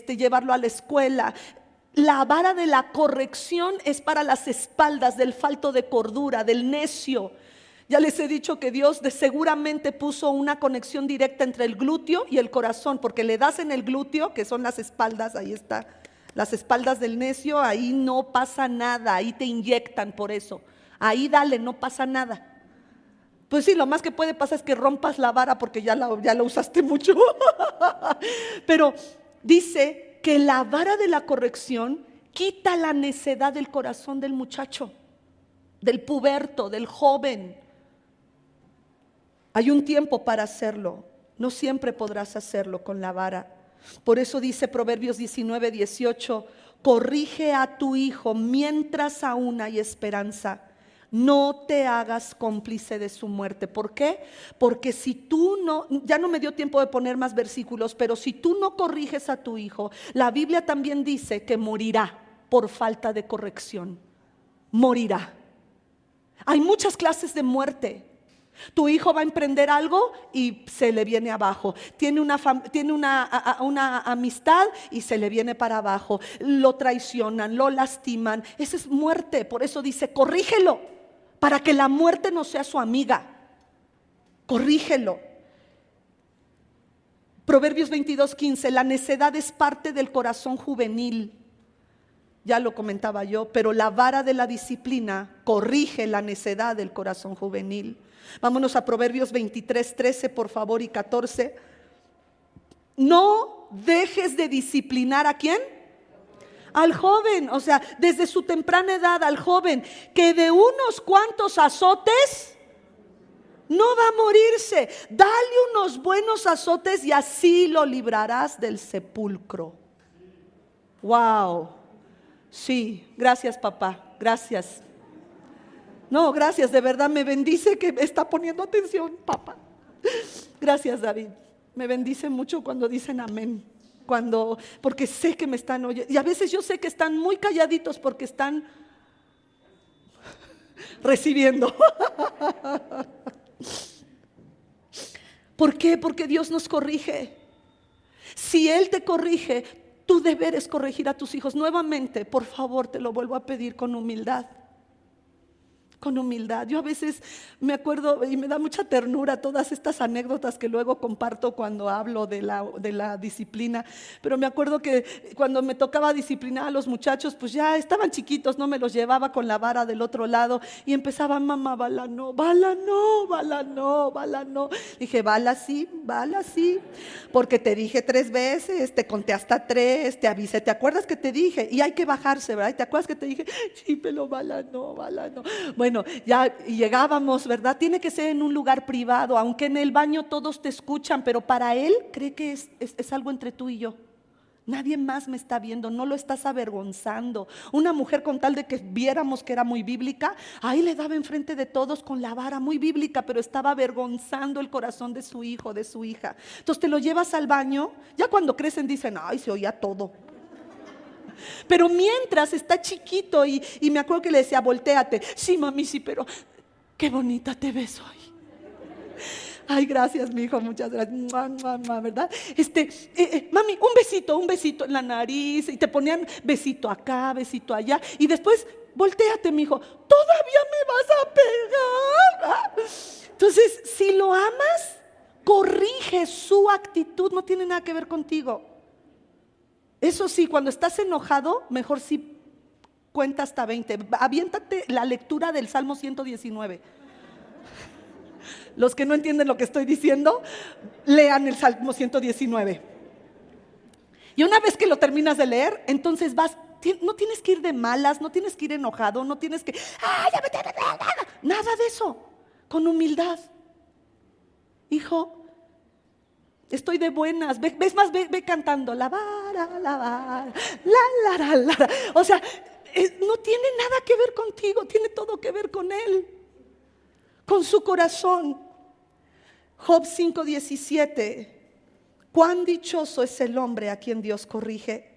llevarlo a la escuela. La vara de la corrección es para las espaldas del falto de cordura, del necio. Ya les he dicho que Dios seguramente puso una conexión directa entre el glúteo y el corazón, porque le das en el glúteo, que son las espaldas, ahí está, las espaldas del necio, ahí no pasa nada, ahí te inyectan por eso. Ahí dale, no pasa nada. Pues sí, lo más que puede pasar es que rompas la vara porque ya la usaste mucho. Pero dice que la vara de la corrección quita la necedad del corazón del muchacho, del puberto, del joven. Hay un tiempo para hacerlo. No siempre podrás hacerlo con la vara. Por eso dice Proverbios 19:18: corrige a tu hijo mientras aún hay esperanza. No te hagas cómplice de su muerte. ¿Por qué? Porque si tú no, ya no me dio tiempo de poner más versículos, pero si tú no corriges a tu hijo, la Biblia también dice que morirá por falta de corrección. Morirá. Hay muchas clases de muerte. Tu hijo va a emprender algo y se le viene abajo. Tiene una amistad y se le viene para abajo. Lo traicionan, lo lastiman. Esa es muerte. Por eso dice, corrígelo, para que la muerte no sea su amiga. Corrígelo. Proverbios 22:15, la necedad es parte del corazón juvenil. Ya lo comentaba yo, pero la vara de la disciplina corrige la necedad del corazón juvenil. Vámonos a Proverbios 23:13, por favor, y 14. No dejes de disciplinar ¿a quién? Al joven, o sea, desde su temprana edad al joven, que de unos cuantos azotes no va a morirse. Dale unos buenos azotes y así lo librarás del sepulcro. Wow. Sí, gracias papá, gracias. No, gracias, de verdad me bendice que me está poniendo atención, papá. Gracias, David. Me bendice mucho cuando dicen amén. Porque sé que me están oyendo. Y a veces yo sé que están muy calladitos porque están recibiendo. ¿Por qué? Porque Dios nos corrige. Si Él te corrige, tu deber es corregir a tus hijos. Nuevamente, por favor, te lo vuelvo a pedir con humildad. Con humildad. Yo a veces me acuerdo y me da mucha ternura todas estas anécdotas que luego comparto cuando hablo de la disciplina. Pero me acuerdo que cuando me tocaba disciplinar a los muchachos, pues ya estaban chiquitos, no me los llevaba con la vara del otro lado y empezaban, mamá, bala no, bala no, bala no, bala no. Dije, bala sí, porque te dije 3 veces, te conté hasta 3, te avisé, ¿te acuerdas que te dije? Y hay que bajarse, ¿verdad? ¿Te acuerdas que te dije? Sí, pero bala no, bala no. Bueno, ya llegábamos, ¿verdad? Tiene que ser en un lugar privado, aunque en el baño todos te escuchan, pero para él cree que es algo entre tú y yo. Nadie más me está viendo, no lo estás avergonzando. Una mujer con tal de que viéramos que era muy bíblica, ahí le daba enfrente de todos con la vara, muy bíblica, pero estaba avergonzando el corazón de su hijo, de su hija. Entonces te lo llevas al baño, ya cuando crecen dicen, ay, se oía todo. Pero mientras está chiquito y me acuerdo que le decía, voltéate. Sí, mami, sí, pero qué bonita te ves hoy. Ay, gracias, mi hijo, muchas gracias. ¿Verdad? Mami, un besito en la nariz. Y te ponían besito acá, besito allá. Y después, voltéate, mi hijo. Todavía me vas a pegar. Entonces, si lo amas, corrige su actitud. No tiene nada que ver contigo. Eso sí, cuando estás enojado, mejor sí cuenta hasta 20. Aviéntate la lectura del Salmo 119. Los que no entienden lo que estoy diciendo, lean el Salmo 119. Y una vez que lo terminas de leer, entonces no tienes que ir de malas, no tienes que ir enojado, no tienes que, nada de eso, con humildad. Hijo, estoy de buenas, ves más, ve cantando, la vara, la. O sea, no tiene nada que ver contigo, tiene todo que ver con él, con su corazón. Job 5:17, cuán dichoso es el hombre a quien Dios corrige.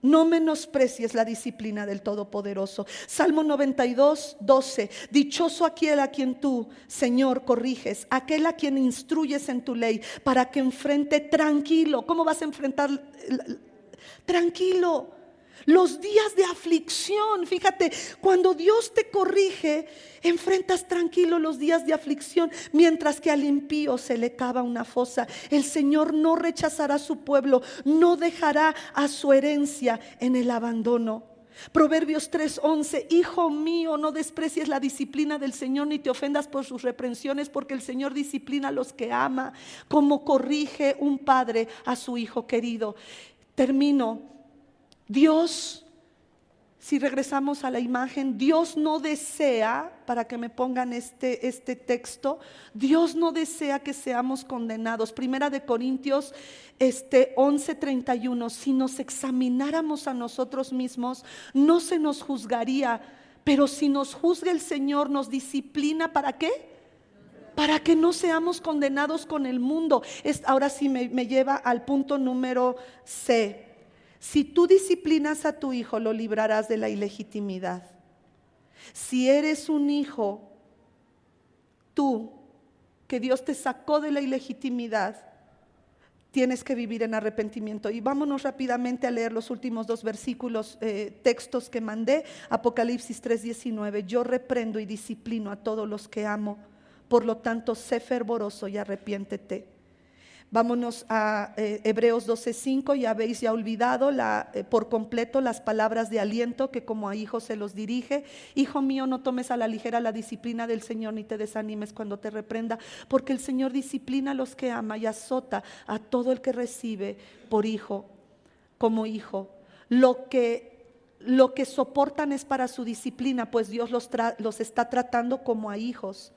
No menosprecies la disciplina del Todopoderoso. Salmo 92:12, dichoso aquel a quien tú, Señor, corriges, aquel a quien instruyes en tu ley, para que enfrente tranquilo. ¿Cómo vas a enfrentar? Tranquilo los días de aflicción. Fíjate, cuando Dios te corrige, enfrentas tranquilo los días de aflicción, mientras que al impío se le cava una fosa. El Señor no rechazará a su pueblo, no dejará a su herencia en el abandono. Proverbios 3:11, hijo mío, no desprecies la disciplina del Señor, ni te ofendas por sus reprensiones, porque el Señor disciplina a los que ama, como corrige un padre a su hijo querido. Termino. Dios, si regresamos a la imagen, Dios no desea, para que me pongan este texto, Dios no desea que seamos condenados. Primera de Corintios 11:31, si nos examináramos a nosotros mismos, no se nos juzgaría, pero si nos juzga el Señor, nos disciplina, ¿para qué? Para que no seamos condenados con el mundo. Ahora sí me lleva al punto número C. Si tú disciplinas a tu hijo, lo librarás de la ilegitimidad. Si eres un hijo, tú que Dios te sacó de la ilegitimidad, tienes que vivir en arrepentimiento. Y vámonos rápidamente a leer los últimos 2 versículos, textos que mandé. Apocalipsis 3:19. Yo reprendo y disciplino a todos los que amo, por lo tanto sé fervoroso y arrepiéntete. Vámonos a Hebreos 12:5. Ya habéis olvidado por completo las palabras de aliento que como a hijos se los dirige. Hijo mío, no tomes a la ligera la disciplina del Señor, ni te desanimes cuando te reprenda, porque el Señor disciplina a los que ama y azota a todo el que recibe por hijo, como hijo. Lo que soportan es para su disciplina, pues Dios los está tratando como a hijos.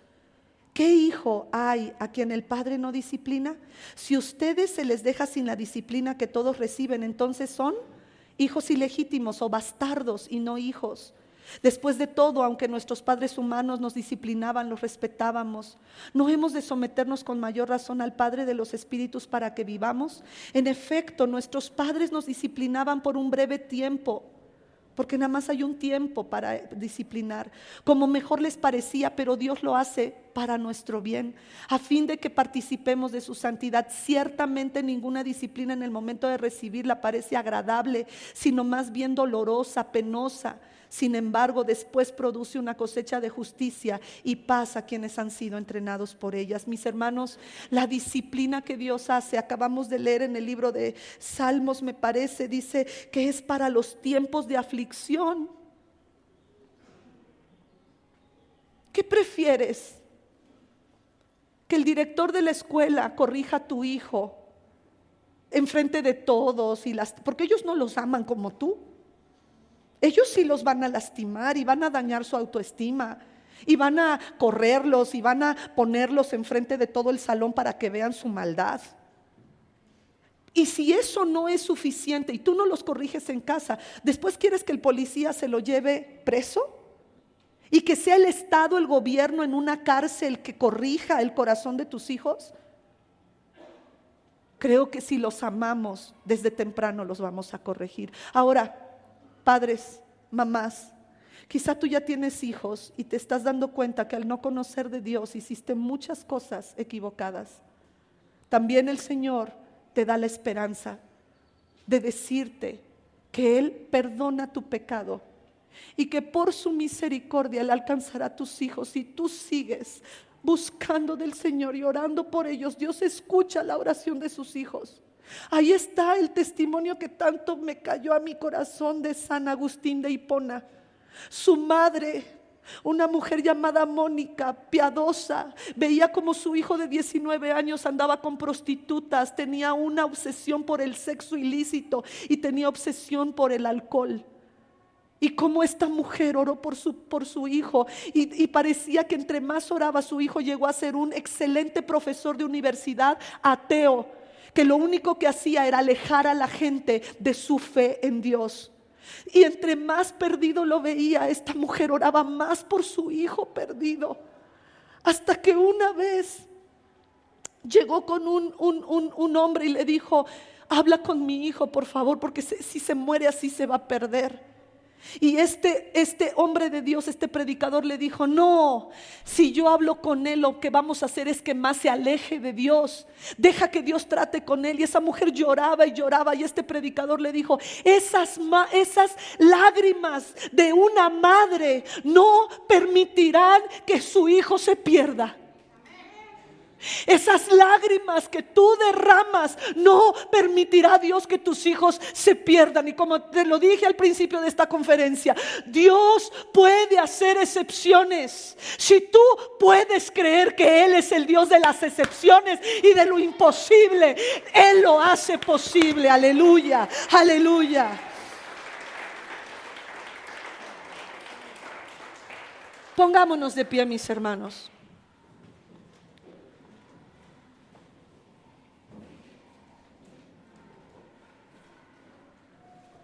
¿Qué hijo hay a quien el padre no disciplina? Si ustedes se les deja sin la disciplina que todos reciben, entonces son hijos ilegítimos o bastardos y no hijos. Después de todo, aunque nuestros padres humanos nos disciplinaban, los respetábamos. ¿No hemos de someternos con mayor razón al Padre de los Espíritus para que vivamos? En efecto, nuestros padres nos disciplinaban por un breve tiempo, porque nada más hay un tiempo para disciplinar, como mejor les parecía, pero Dios lo hace para nuestro bien, a fin de que participemos de su santidad. Ciertamente ninguna disciplina en el momento de recibirla parece agradable, sino más bien dolorosa, penosa. Sin embargo, después produce una cosecha de justicia y paz a quienes han sido entrenados por ellas. Mis hermanos, la disciplina que Dios hace, acabamos de leer en el libro de Salmos, me parece, dice que es para los tiempos de aflicción. ¿Qué prefieres? ¿Que el director de la escuela corrija a tu hijo enfrente de todos? Porque ellos no los aman como tú. Ellos sí los van a lastimar y van a dañar su autoestima y van a correrlos y van a ponerlos enfrente de todo el salón para que vean su maldad. Y si eso no es suficiente y tú no los corriges en casa, ¿después quieres que el policía se lo lleve preso? ¿Y que sea el Estado, el gobierno en una cárcel que corrija el corazón de tus hijos? Creo que si los amamos desde temprano los vamos a corregir. Ahora, padres, mamás, quizá tú ya tienes hijos y te estás dando cuenta que al no conocer de Dios hiciste muchas cosas equivocadas. También el Señor te da la esperanza de decirte que Él perdona tu pecado y que por su misericordia Él alcanzará a tus hijos. Si tú sigues buscando del Señor y orando por ellos, Dios escucha la oración de sus hijos. Ahí está el testimonio que tanto me cayó a mi corazón de San Agustín de Hipona. Su madre, una mujer llamada Mónica, piadosa, veía como su hijo de 19 años andaba con prostitutas, tenía una obsesión por el sexo ilícito y tenía obsesión por el alcohol. Y como esta mujer oró por su hijo y parecía que entre más oraba su hijo llegó a ser un excelente profesor de universidad, ateo, que lo único que hacía era alejar a la gente de su fe en Dios. Y entre más perdido lo veía, esta mujer oraba más por su hijo perdido, hasta que una vez llegó con un hombre y le dijo: habla con mi hijo por favor, porque si se muere así se va a perder. Y este hombre de Dios, este predicador le dijo: no, si yo hablo con él, lo que vamos a hacer es que más se aleje de Dios. Deja que Dios trate con él. Y esa mujer lloraba y lloraba, y este predicador le dijo: esas lágrimas de una madre no permitirán que su hijo se pierda. Esas lágrimas que tú derramas no permitirá Dios que tus hijos se pierdan. Y como te lo dije al principio de esta conferencia, Dios puede hacer excepciones. Si tú puedes creer que Él es el Dios de las excepciones y de lo imposible, Él lo hace posible. Aleluya, aleluya. Pongámonos de pie, mis hermanos.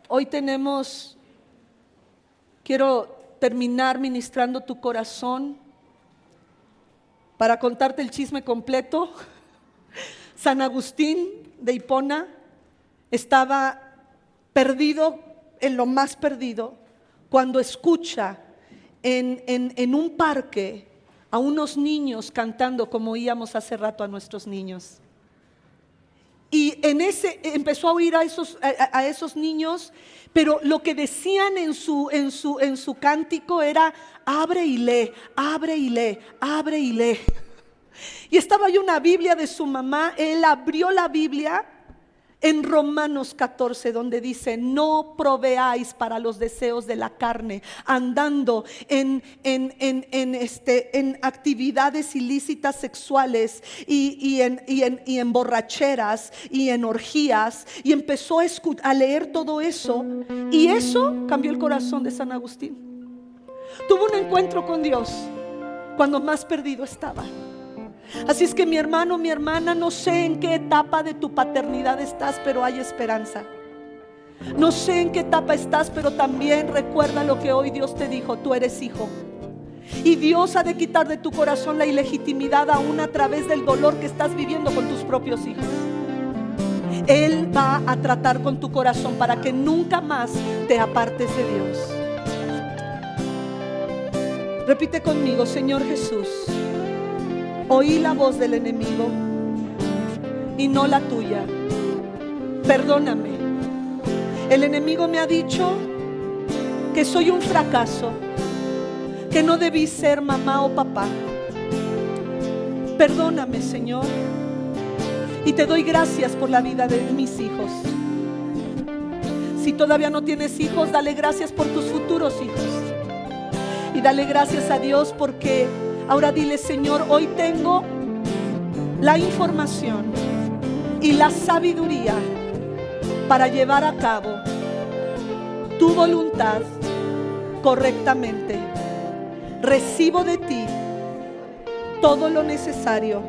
Hoy quiero terminar ministrando tu corazón para contarte el chisme completo. San Agustín de Hipona estaba perdido en lo más perdido cuando escucha en un parque a unos niños cantando como oíamos hace rato a nuestros niños. Y empezó a oír a esos niños, pero lo que decían en su cántico era: abre y lee, abre y lee, abre y lee. Y estaba ahí una Biblia de su mamá. Él abrió la Biblia en Romanos 14, donde dice: no proveáis para los deseos de la carne, andando en actividades ilícitas sexuales y en borracheras y en orgías. Y empezó a leer todo eso, y eso cambió el corazón de San Agustín. Tuvo un encuentro con Dios cuando más perdido estaba. Así es que mi hermano, mi hermana, no sé en qué etapa de tu paternidad estás, pero hay esperanza. No sé en qué etapa estás, pero también recuerda lo que hoy Dios te dijo: tú eres hijo. Y Dios ha de quitar de tu corazón la ilegitimidad, aún a través del dolor que estás viviendo con tus propios hijos. Él va a tratar con tu corazón para que nunca más te apartes de Dios. Repite conmigo: Señor Jesús, oí la voz del enemigo y no la tuya. Perdóname. El enemigo me ha dicho que soy un fracaso, que no debí ser mamá o papá. Perdóname, Señor, y te doy gracias por la vida de mis hijos. Si todavía no tienes hijos, dale gracias por tus futuros hijos. Y dale gracias a Dios porque ahora dile: Señor, hoy tengo la información y la sabiduría para llevar a cabo tu voluntad correctamente. Recibo de ti todo lo necesario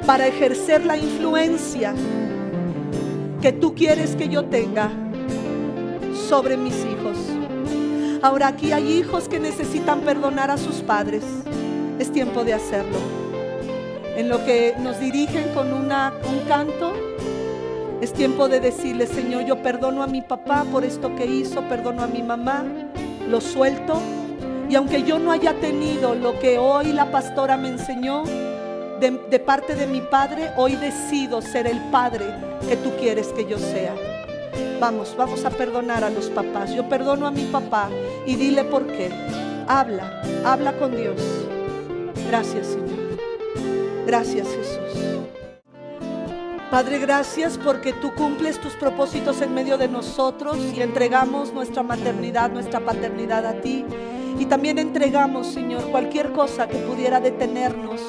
para ejercer la influencia que tú quieres que yo tenga sobre mis hijos. Ahora, aquí hay hijos que necesitan perdonar a sus padres. Es tiempo de hacerlo. En lo que nos dirigen con un canto, es tiempo de decirle: Señor, yo perdono a mi papá por esto que hizo, perdono a mi mamá, lo suelto. Y aunque yo no haya tenido lo que hoy la pastora me enseñó de parte de mi padre, hoy decido ser el padre que tú quieres que yo sea. Vamos a perdonar a los papás. Yo perdono a mi papá, y dile por qué. Habla con Dios. Gracias, Señor. Gracias, Jesús. Padre, gracias porque tú cumples tus propósitos en medio de nosotros, y entregamos nuestra maternidad, nuestra paternidad a ti. Y también entregamos, Señor, cualquier cosa que pudiera detenernos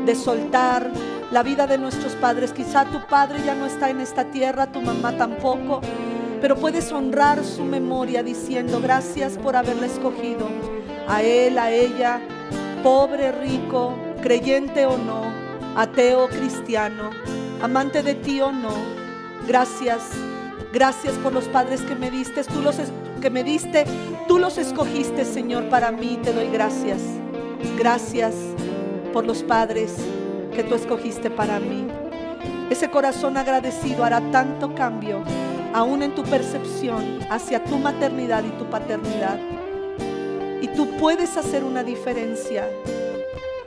de soltar la vida de nuestros padres. Quizá tu padre ya no está en esta tierra, tu mamá tampoco, pero puedes honrar su memoria diciendo: gracias por haberla escogido, a él, a ella, pobre, rico, creyente o no, ateo o cristiano, amante de ti o no. Gracias por los padres que me diste. Tú los escogiste, Señor, para mí. Te doy gracias. Gracias por los padres que tú escogiste para mí. Ese corazón agradecido hará tanto cambio, aún en tu percepción hacia tu maternidad y tu paternidad. Y tú puedes hacer una diferencia.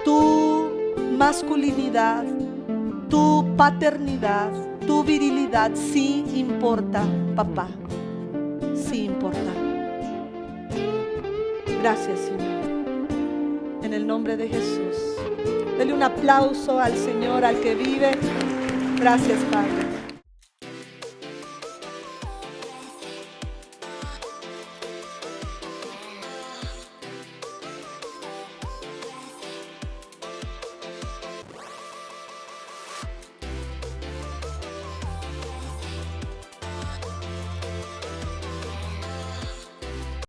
Tu masculinidad, tu paternidad, tu virilidad sí importa, papá. Sí importa. Gracias, Señor. En el nombre de Jesús. Dele un aplauso al Señor, al que vive. Gracias, Padre.